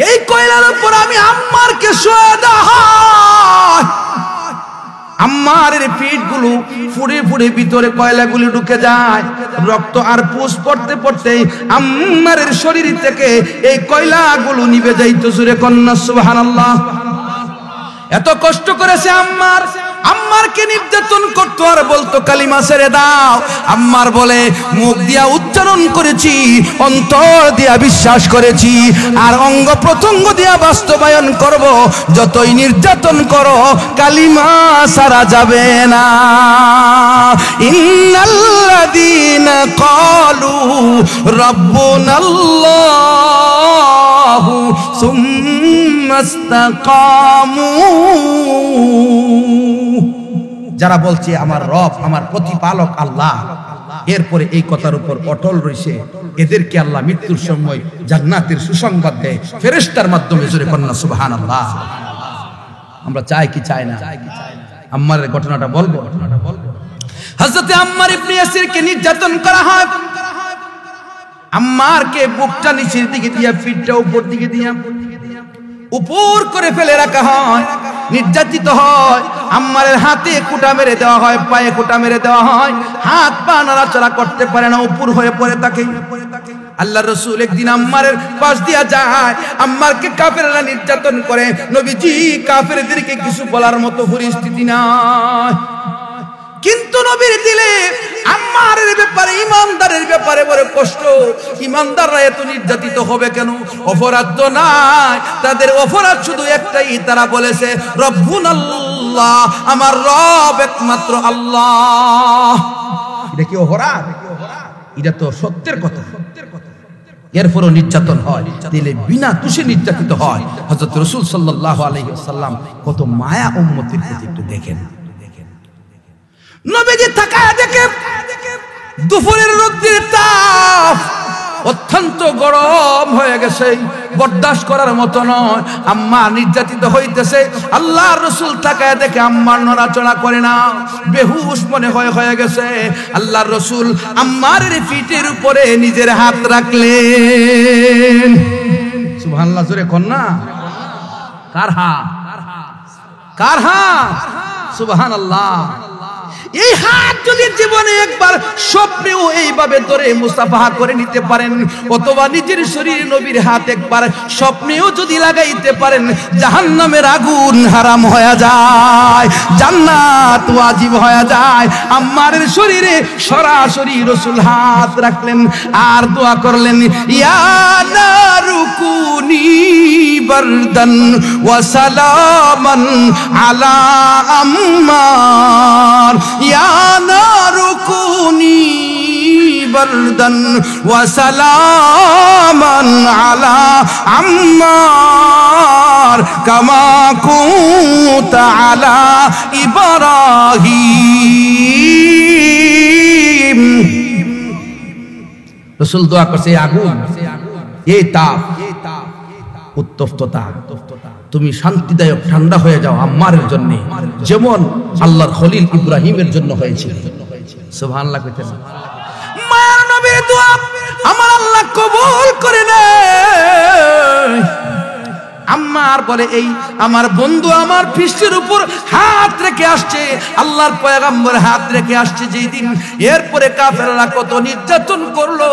Speaker 1: এই কয়লার উপর আমি আম্মারকে শুয়ে দেওয়া হয়। আম্মারের পিঠগুলো ফুড়ে ফুড়ে ভিতরে কয়লাগুলো ঢুকে যায়, রক্ত আর পুষ পড়তে পড়তে আম্মারের শরীর থেকে এই কয়লাগুলো নিভে যাইতো। জোরে কন্যা সুবহানাল্লাহ। এত কষ্ট করেছে আম্মার, আম্মারকে নির্যাতন করতো আর বলতো কালিমা ছেড়ে দাও। আম্মার বলে মুখ দিয়া উচ্চারণ করেছি, অন্তর দিয়া বিশ্বাস করেছি, আর অঙ্গ প্রত্যঙ্গ দিয়া বাস্তবায়ন করব। যতই নির্যাতন করো কালিমা ছাড়া যাবে না। ইন্নাল্লাযীনা ক্বালু রাব্বুনাল্লাহু সুম্মা ইসতাকামু, যারা বলছে আমার রব, আমার প্রতিপালক আল্লাহ, এরপরে এই কথার উপর অটল রয়েছে, এদেরকে আল্লাহ মৃত্যুর সময় জান্নাতের সুসংবাদ দেয় ফেরেশতার মাধ্যমে। জোরে কন্যা সুবহানাল্লাহ। আমরা চাই কি চাই না? আম্মারের ঘটনাটা বলবো। হযরতে আম্মার ইবনে ইয়াসিরকে নির্যাতন করা হয়। আম্মারকে বুকটা নিচের দিকে দিয়া, পিঠটা উপর দিকে দিয়া উপর করে ফেলে রাখা হয়, নির্যাতিত হয়। আম্মারের হাতে কুটা মেরে দেওয়া হয়, পায়ে কুটা মেরে দেওয়া হয়, হাত পা নড়াচড়া করতে পারে না, উপর হয়ে পড়ে থাকে। আল্লাহর রাসূল একদিন আম্মারের পাশ দিয়া যায়, আম্মারকে কাফেররা নির্যাতন করে। নবীজি কাফেরদেরকে কিছু বলার মতো পরিস্থিতি নাই, কিন্তু নবীর দিলে আম্মারের ব্যাপারে, ইমানদারের ব্যাপারে বড় কষ্ট। ইমানদাররা এত নির্যাতিত হবে কেন? অপরাধ তো নাই, তাদের অপরাধ শুধু একটাই, তারা বলেছে রব্বুনাল্লাহ, আমার রব একমাত্র আল্লাহ। এটা কি অপরাধ? এটা তো সত্যের কথা। এরপরও নির্যাতন হয়, দিলে বিনা দোষে নির্যাতিত হয়। হযরত রাসূল সাল্লাল্লাহু আলাইহি ওয়াসাল্লাম কত মায়া উম্মতের প্রতি একটু দেখেন। নবীজি তাকায় দেখে দুপুরের রোদের তাপ অত্যন্ত গরম হয়ে গেছে, বরদাস্ত করার মতো নয়। আম্মা নির্যাতিত হইতেছে। আল্লাহর রাসূল তাকায় দেখে আম্মার নড়াচড়া করে না, বেহুশ মনে হয়ে গেছে। আল্লাহর রাসূল আম্মার পিঠের উপরে নিজের হাত রাখলেন। সুবহানাল্লাহ, জোরে কোন না। কার হাত? কার হাত? সুবহানাল্লাহ। এই হাত যদি জীবনে একবার স্বপ্নেও এইভাবে ধরে মুসাফাহা করে নিতে পারেন, অথবা নিজের শরীরে নবীর হাত একবার স্বপ্নেও যদি লাগাইতে পারেন, জাহান্নামের আগুন হারাম হয়ে যায়, জান্নাত ওয়াজিব হয়ে যায়। আম্মারের শরীরে সরাসরি রাসূল হাত রাখলেন আর দোয়া করলেন, ইয়া নারু কুনি বারদান ওয়া সালামান আলা আম্মার, ইয়া নারু কুনি বারদান ওয়া সালামান আলা আম্মার কামা কুনতা আলা ইব্রাহিম। রাসূল দোয়া করছে, আগুন, এই তাপ, উত্তপ্ততা, তুমি শান্তিদায়ক ঠান্ডা হয়ে যাও আম্মারের জন্য, যেমন আল্লাহর খলিল ইব্রাহিমের জন্য হয়েছিল। সুবহানাল্লাহ কইতেন। মায়ের নবীর দোয়া আমার আল্লাহ কবুল করে নেয়। আম্মার বলে, এই আমার বন্ধু আমার পৃষ্ঠের উপর হাত রেখে আসছে, আল্লাহর পয়গম্বর হাত রেখে আসছে যেই দিন, এরপরে কাফেররা কত নির্যাতন করলো,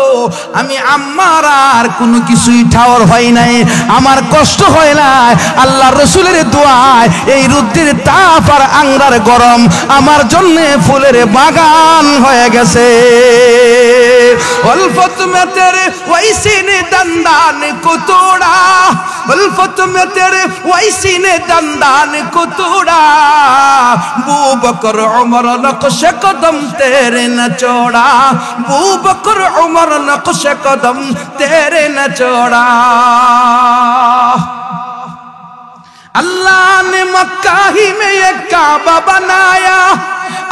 Speaker 1: আমি আম্মার আর কোনো কিছুই ঠাওর হয় নাই, আমার কষ্ট হয় নাই। আল্লাহর রাসূলের দোয়ায় এই রুদ্রের তাপ আর আংরার গরম আমার জন্য ফুলের বাগান হয়ে গেছে। উলফত মে তেরে ওয়াইসি নে দন্দান কো তোড়া, উলফত में तेरे वैसी ने दंदान को तोड़ा, बू बकर उमर नक्श कदम तेरे न छोड़ा, बू बकर उमर नक्श कदम तेरे न छोड़ा। अल्लाह ने मक्का ही में एक काबा बनाया,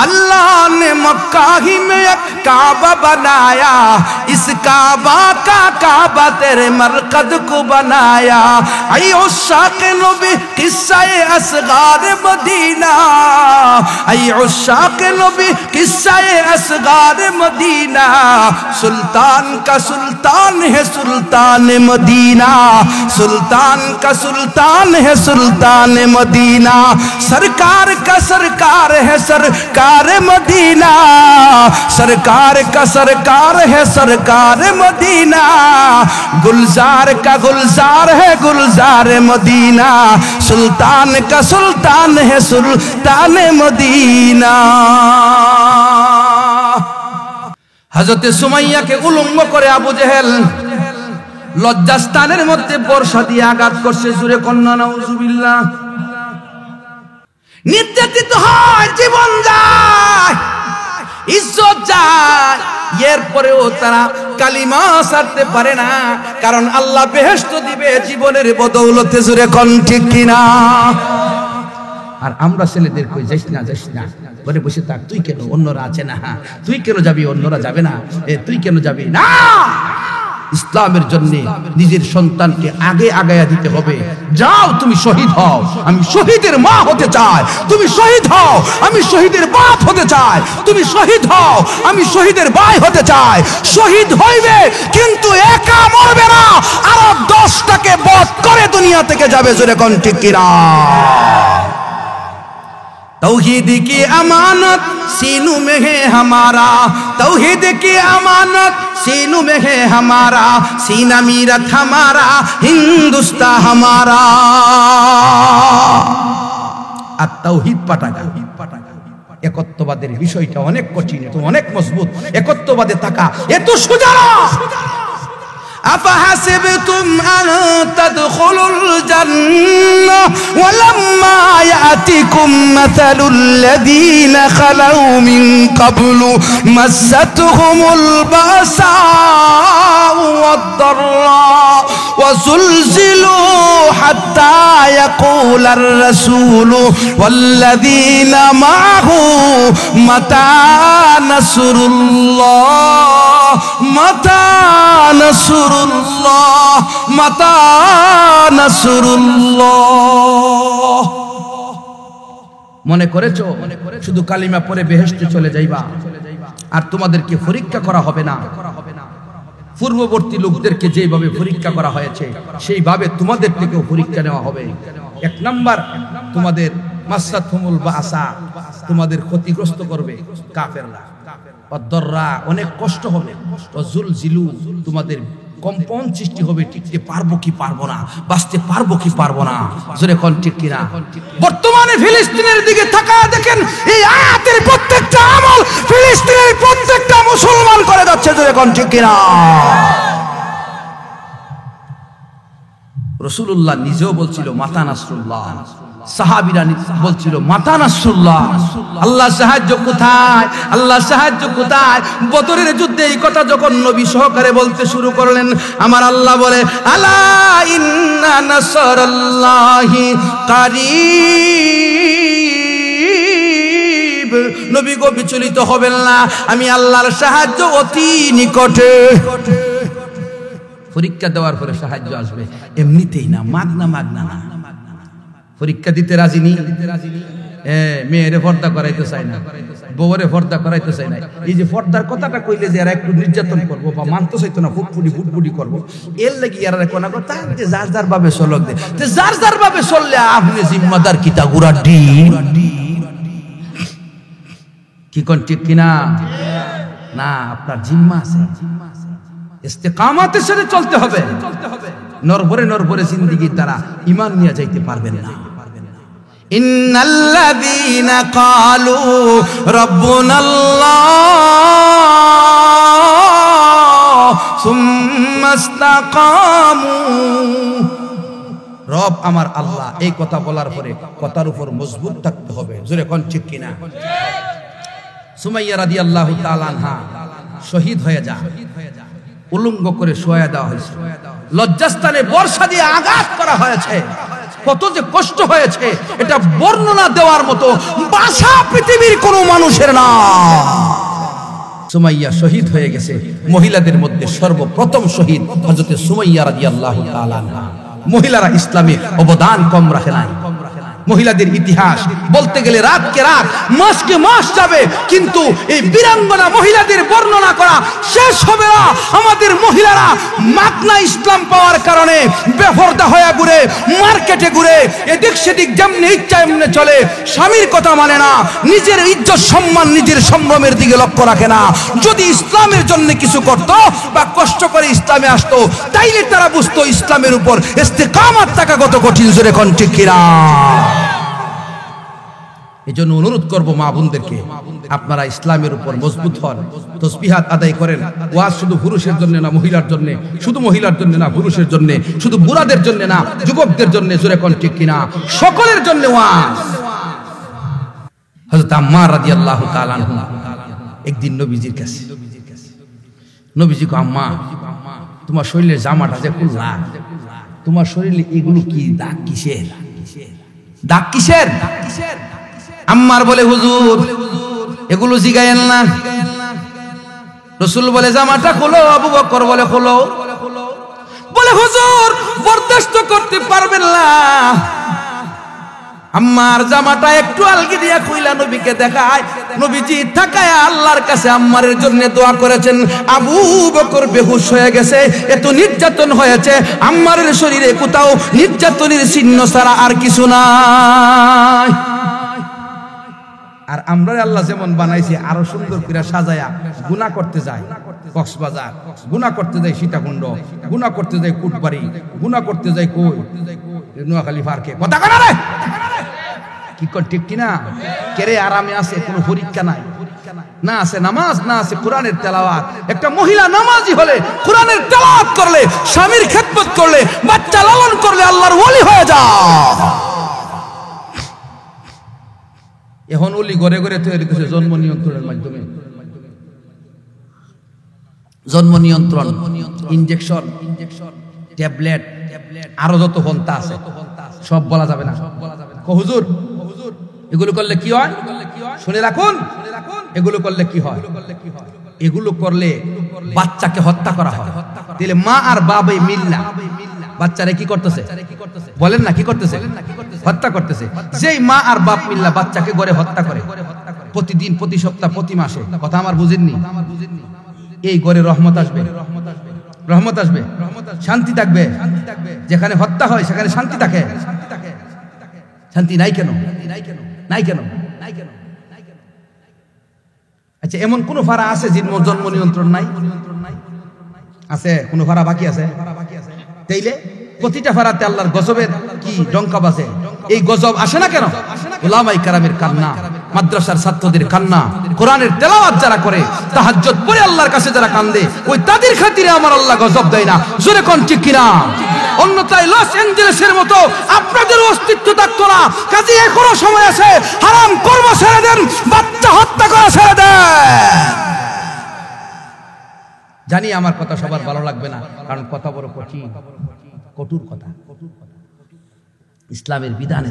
Speaker 1: अल्लाह ने मक्का ही में एक काबा बनाया, इस काबा का काबा तेरे मरकद को बनाया। आई उशाक नबी किस्सा असगार मदीना, आई उशाक नबी किस्सा असगार मदीना, सुल्तान का सुल्तान है सुल्तान मदीना, सुल्तान का सुल्तान है सुल्तान मदीना, सरकार का सरकार है सरकार मदीना, सरकार का सरकार है सरकार मदीना, गुलजार का गुलजार है गुलजार मदीना, सुल्तान का सुल्तान है सुल्तान मदीना। हजरत सुमाइया के उलंग करे आबू जहेल লজ্জাস্থানের মধ্যে বর্ষা দিয়ে আঘাত করছে, জুরে কন্যা নাউজুবিল্লাহ। নির্যাতিত হয়, জীবন যায়, ইজ্জত যায়, এরপরেও তারা কালিমা ছাড়তে পারে না, কারণ আল্লাহ বেহেশত দিবে জীবনের বদৌলতে, জুরে কোন ঠিক কিনা। আর আমরা ছেলেদের কই যাইস না যাইস না, ঘরে বসে থাক, তুই কেন, অন্যরা আছে না, তুই কেন যাবি, অন্যরা যাবে না, তুই কেন যাবি না। ইসলামের জন্য নিজের সন্তানকে আগে আগায়া দিতে হবে। যাও তুমি শহীদ হও, আমি শহীদের মা হতে চাই। তুমি শহীদ হও, আমি শহীদের বাপ হতে চাই। তুমি শহীদ হও, আমি শহীদের ভাই হতে চাই। শহীদ হইবে কিন্তু একা মরবে না, আরো 10টাকে বধ করে দুনিয়া থেকে যাবে। জোরে কোন ঠিক কিনা? तौहीद की अमानत सीनों में है हमारा, तौहीद की अमानत सीनों में है हमारा, सीना मीरत हमारा, हिंदुस्तान हमारा। আর তাওহীদ পাঠাগা একত্ববাদের বিষয়টা অনেক কঠিন, তো অনেক মজবুত। একত্ববাদে থাকা এত সোজা না। أفحسبتم أن تدخلوا الجنة ولما يأتكم مثل الذين خلوا من قبل مستهم البأساء والضراء وزلزلوا حتى يقول الرسول والذين معه متى نصر الله متى نصر الله متى نصر الله। মনে করেছো শুধু কালিমা পড়ে বেহেশতে চলে যাইবা আর তোমাদেরকে পরীক্ষা করা হবে না? পূর্ববর্তী লোকদেরকে যেভাবে পরীক্ষা করা হয়েছে সেইভাবে তোমাদের থেকেও পরীক্ষা নেওয়া হবে। 1 নাম্বার, তোমাদের মাসাতুহুমুল বাসা, তোমাদের ক্ষতিগ্রস্ত করবে কাফেররা। অদররা, অনেক কষ্ট হবে। ওয়াজুলজিলু, তোমাদের কম্পন সৃষ্টি হবে। টিকতে পারবো কি পারবো না, বাঁচতে পারবো কি পারবো না। জোরে কোন ঠিক কিনা? বর্তমানে ফিলিস্তিনের দিকে তাকায় দেখেন, এই আয়াতের প্রত্যেকটা আমল ফিলিস্তিনের প্রত্যেকটা মুসলমান করে যাচ্ছে। জোরে কোন ঠিক কিনা? রাসূলুল্লাহ নিজেও বলছিল মাতা নাসরুল্লাহ, সাহাবীরা বলছিল মাতা নাসরুল্লাহ, আল্লাহ সাহায্য কোথায়, আল্লাহ সাহায্য কোথায়। বদরের যুদ্ধে এই কথা যখন নবী সহকারে বলতে শুরু করলেন, আমার আল্লাহ বলে আলা ইন্না নাসরাল্লাহি কারীব। নবী গো বিচলিত হবেন না, আমি আল্লাহর সাহায্য অতি নিকটে। পরীক্ষা দেওয়ার পরে সাহায্য আসবে, এমনিতেই না, মাগনা মাগনা না। পরীক্ষা দিতে রাজি নি, মেয়েরে পর্দা করাইতে চাই না, বউরে পর্দা করাইতে চাই না। এই যে পর্দার কথাটা কইলে যে এরা একটু নির্যাতন করবো বা মানতে চাইতো না, ফুটফুটি করবো, এর লাগি এরা কোনা কথা যার যার ভাবে চলক দে। যার যার ভাবে চললে আপনি জিম্মাদার কিতা গুড়া ডি কি কোন ঠিক কিনা? না, আপনার জিম্মা আছে, ইস্তেকামাতের সাথে চলতে হবে। নরভরে জিন্দেগির দ্বারা ঈমান নিয়ে যাইতে পারবেন না। ইন্নাল্লাযীনা ক্বালু রাব্বুনাল্লাহ সুম্মা ইসতাকামু, রব আমার আল্লাহ, এই কথা বলার পরে কথার উপর মজবুত থাকতে হবে। জোরে কোন ঠিক কিনা? সুমাইয়া রাদিয়াল্লাহু তাআলা আনহা শহীদ হয়ে যায়, উলঙ্গ করে শোয়া দেওয়া হয়েছে, লজ্জাস্থানে বর্ষা দিয়ে আঘাত করা হয়েছে। কত যে কষ্ট হয়েছে এটা বর্ণনা দেওয়ার মতো ভাষা পৃথিবীর কোন মানুষের না। সুমাইয়া শহীদ হয়ে গেছে। মহিলাদের মধ্যে সর্বপ্রথম শহীদ হযরত সুমাইয়া রাদিয়াল্লাহু তাআলা আনহা। মহিলারা ইসলামে অবদান কম রাখে নাই। মহিলাদের ইতিহাস বলতে গেলে রাতকে রাত, মাসকে মাস যাবে, কিন্তু এই বীরাঙ্গনা মহিলাদের বর্ণনা করা শেষ হবে না। আমাদের মহিলারা মাগনা ইসলাম পাওয়ার কারণে বেপরদা হয়ে ঘুরে, মার্কেটে ঘুরে, এদিক সেদিক যেমনি ইচ্ছা এমনি চলে, স্বামীর কথা মানে না, নিজের ইজ্জত সম্মান, নিজের সম্ভ্রমের দিকে লক্ষ্য রাখে না। যদি ইসলামের জন্য কিছু করত বা কষ্ট করে ইসলামে আসতো, তাইলে তারা বুঝতো ইসলামের উপর ইস্তেকামাত থাকা কত কঠিন। জোরে কোন ঠিক কিনা? এজন্য অনুরোধ করব মা বোনদেরকে, আপনারা ইসলামের উপর মজবুত হন, তাসবিহাত আদায় করেন। ওয়াজ শুধু পুরুষের জন্য না, মহিলার জন্য, শুধু মহিলার জন্য না, পুরুষের জন্য, শুধু বুড়াদের জন্য না, যুবকদের জন্য। জোরে কোন ঠিক কিনা? সকলের জন্য ওয়াজ। হযরত আম্মার রাদিয়াল্লাহু তাআলা আনহা একদিন নবীজির কাছে, নবীজি কো আম্মা, তোমার শরীরের জামাটা যে খুললা, তোমার শরীরে এগুলো কি দাগ কিসের? দাগ কিসের? আম্মার বলে হুজুর এগুলো জিগায়েন না। রাসূল বলে জামাটা খোলো, আবু বকর বলে খোলো। বলে হুজুর বরদাস্ত করতে পারবেন না। আম্মার জামাটা একটু আলগি দিয়া খুইলা নবীকে দেখায়, নবীজি তাকায় আল্লাহর কাছে আম্মারের জন্য দোয়া করেছেন। আবু বকর বেহুশ হয়ে গেছে, এত নির্যাতন হয়েছে, আম্মারের শরীরে কোথাও নির্যাতনের চিহ্ন ছাড়া আর কিছু নাই। আর আমরা আল্লাহ যেমন বানাইছে আরো সুন্দর করে সাজায়া গুনাহ করতে যায় কক্সবাজার, গুনাহ করতে যায় সীতাকুণ্ড, গুনাহ করতে যায় কুটবাড়ি, গুনাহ করতে যায় কই নোয়াখালী পার্কে। কথা কেন রে কি কর ঠিক কিনা? কেরে আরামে আছে, কোনো পরীক্ষা নাই, না আছে নামাজ, না আছে কোরআনের তেলাওয়াত। একটা মহিলা নামাজি হলে, কোরআনের তেলাওয়াত করলে, স্বামীর খেদমত করলে, বাচ্চা লালন করলে আল্লাহর ওলি হয়ে যায়। এখন ওলি ঘরে ঘরে তৈরি করছে জন্ম নিয়ন্ত্রণের মাধ্যমে। জন্ম নিয়ন্ত্রণ, ইনজেকশন, ট্যাবলেট, আরো যত পন্থা আছে সব বলা যাবে না। হুজুর এগুলো করলে কি হয় শুনে রাখুন, এগুলো করলে কি হয়? এগুলো করলে বাচ্চাকে হত্যা করা হয়। তাহলে মা আর বাবা মিল্লা বাচ্চারে কি করতেছে? বলেন না কি করতেছে? হত্যা করতেছে। যেই মা আর বাপ মিল্লা বাচ্চাকে গড়ে হত্যা করে প্রতিদিন, প্রতি সপ্তাহ, প্রতি মাসে, কথা আমার বুঝেননি, এই গড়ে রহমত আসবে, রহমত আসবে, শান্তি থাকবে। যেখানে হত্যা হয় সেখানে শান্তি থাকে। শান্তি নাই কেন? নাই কেন? আচ্ছা, এমন কোন ফাড়া আছে যে জন্ম নিয়ন্ত্রণ নাই? আছে? কোন ফাড়া বাকি আছে? তাইলে প্রতিটা ফাড়াতে আল্লাহর গজবের কি ডঙ্কা বাজে। এই গজব আসে না কেন? উলামায়ে কেরামের কান্না, মাদ্রাসার ছাত্রদের কান্না, কোরআনের তেলাওয়াত যারা করে, তাহাজ্জুদ পড়ে আল্লাহর কাছে যারা কান্দে, ওই তাদের খাতিরে আমার আল্লাহ গজব দেয় না। জোরে কোন ঠিক কিনা? অন্যথায় লস অ্যাঞ্জেলেসের মতো আপনাদের অস্তিত্ব থাকতো না। কাজে এখনো সময় আছে, হারাম কর্ম ছেড়ে দেন, বাচ্চা হত্যা করা ছেড়ে দেন। জানি আমার কথা সবার ভালো লাগবে না, কারণ কথা বড় কঠিন, কঠোর কথা। ইসলামের বিধানে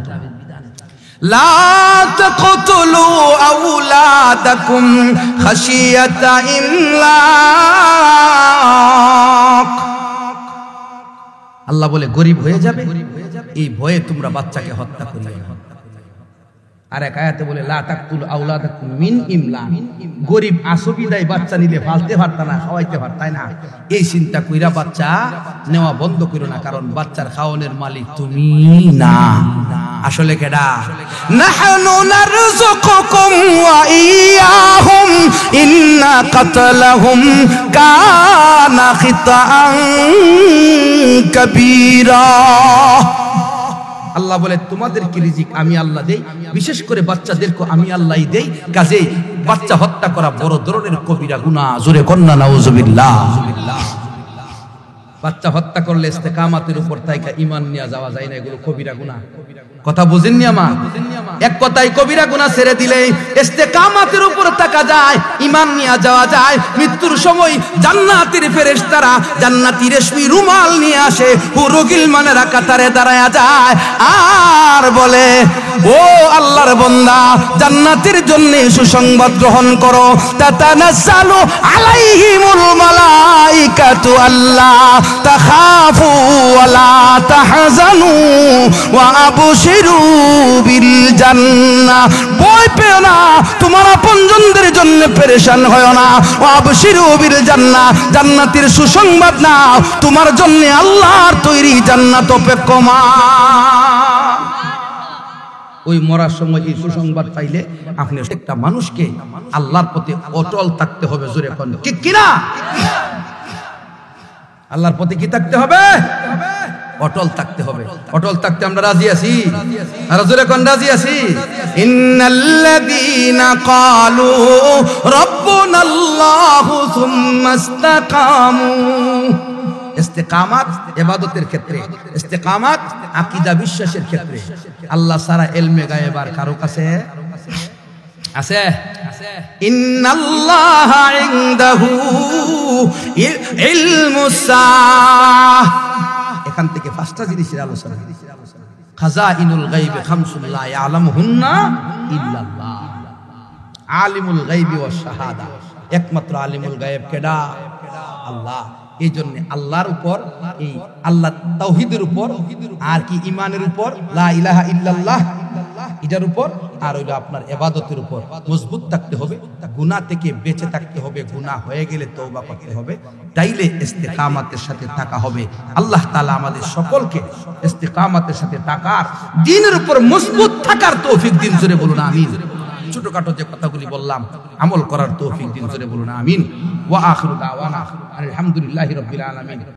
Speaker 1: লা তাকতুলু আওলাদাকুম খাশিয়াতা ইমলাক। আল্লাহ বলে গরিব হয়ে যাবে, এই ভয়ে তোমরা বাচ্চাকে হত্যা করিও না। আর এক আয়াতে বলে লা তাকতুলু আওলাদাকুম মিন ইমলাক। গরিব আসবিদাই বাচ্চা নিলে ফালতে পারতা না, খাওয়াইতে পারতাই না, এই চিন্তা কইরা বাচ্চা নেওয়া বন্ধ করো না, কারণ বাচ্চার খাওয়ানোর মালিক তুমি না। আসলে কেডা? নাহনু নারযুকুকুম ওয়া ইয়াহুম ইন্না কাতলাহুম কানা খিতাআন কাবীরা। আল্লাহ বলে তোমাদেরকে রিজিক আমি আল্লাহ দেই, বিশেষ করে বাচ্চাদেরকে আমি আল্লাহই দেই। কাজে বাচ্চা হত্যা করা বড় ধরনের কবিরা গুনাহ। জোরে কন্না নাউজুবিল্লাহ। বাচ্চা হত্যা করলে ইস্তেকামাতের উপর তাইকা ঈমান নিয়ে যাওয়া যায় না, এগুলো কবিরা গুনাহ। কথা বুঝেননি আমার? এক কথায় কবিরা গুনাহ ছেড়ে দিলে ইস্তেকামাতের উপর থাকা যায়, ঈমান নিয়ে যাওয়া যায়। মৃত্যুর সময় জান্নাতের ফেরেশতারা জান্নাতি রেশমি রুমাল নিয়ে আসে, পুরো গিলমানেরা কাতারে দাঁড়ায়া যায় আর বলে, ও আল্লাহর বান্দা, জান্নাতের জন্য সুসংবাদ গ্রহণ করো। তাতানাজ্জালু আলাইহিমুল মালাইকাতু আল্লাহ তাখাফু ওয়া লা তাহজানু ওয়া আবশিরু বিল জান্নাহ। ভয় পেও না, তোমার আপনজনদের জন্য পেরেশান হয় না। ওয়া আবশিরু বিল জান্নাহ, জান্নাতের সুসংবাদ নাও, তোমার জন্য আল্লাহর তৈরি জান্নাত অপেক্ষমান। ওই মরার সময় এই সুসংবাদ পাইলে আপনি একটা মানুষকে আল্লাহর প্রতি অটল থাকতে হবে। জোরে কোন ঠিক কিনা? আল্লাহর প্রতি কি থাকতে হবে? অটল থাকতে হবে। অটল থাকতে আমরা রাজি আছি? আর জোরে কোন রাজি আছি? ইন্নাল্লাযীনা ক্বালু রাব্বুনাল্লাহু সুম্মা ইসতাকামু। ইস্তেকামাত ইবাদতের ক্ষেত্রে, ইস্তেকামাত আকীদা বিশ্বাসের ক্ষেত্রে। আল্লাহ ছাড়া ইলমে গায়েব আর কারো কাছে আছে? ইন্নাল্লাহা ইনদাহু ইলমুস সাআহ। এখান থেকে পাঁচটা জিনিসের আলোচনা। খাজাইনুল গায়বি খামসুন লা ইয়ালামুহুন্না ইল্লাল্লাহ। আলিমুল গায়বি ওয়াশ শাহাদা, একমাত্র আলিমুল গায়ব কেডা? আল্লাহ। এই জন্য আল্লাহর উপর, এই আল্লাহ তাওহীদের উপর, আর কি ইমানের উপর, লা ইলাহা ইল্লাল্লাহ এটার উপর, আর হইলো আপনার ইবাদতের উপর মজবুত থাকতে হবে। গুনাহ থেকে বেঁচে থাকতে হবে, গুনাহ হয়ে গেলে তওবা করতে হবে, তাইলে ইস্তেকামাতের সাথে থাকা হবে। আল্লাহ তাআলা আমাদের সকলকে ইস্তেকামাতের সাথে থাকার, দ্বীনের উপর মজবুত থাকার তৌফিক দিন, জোরে বলুন আমিন। ছোটখাটো যে কথাগুলি বললাম আমল করার তৌফিক দিন, জোরে বলুন আমিন। ওয়া আখিরু দাওয়ানা আলহামদুলিল্লাহি রাব্বিল আলামিন।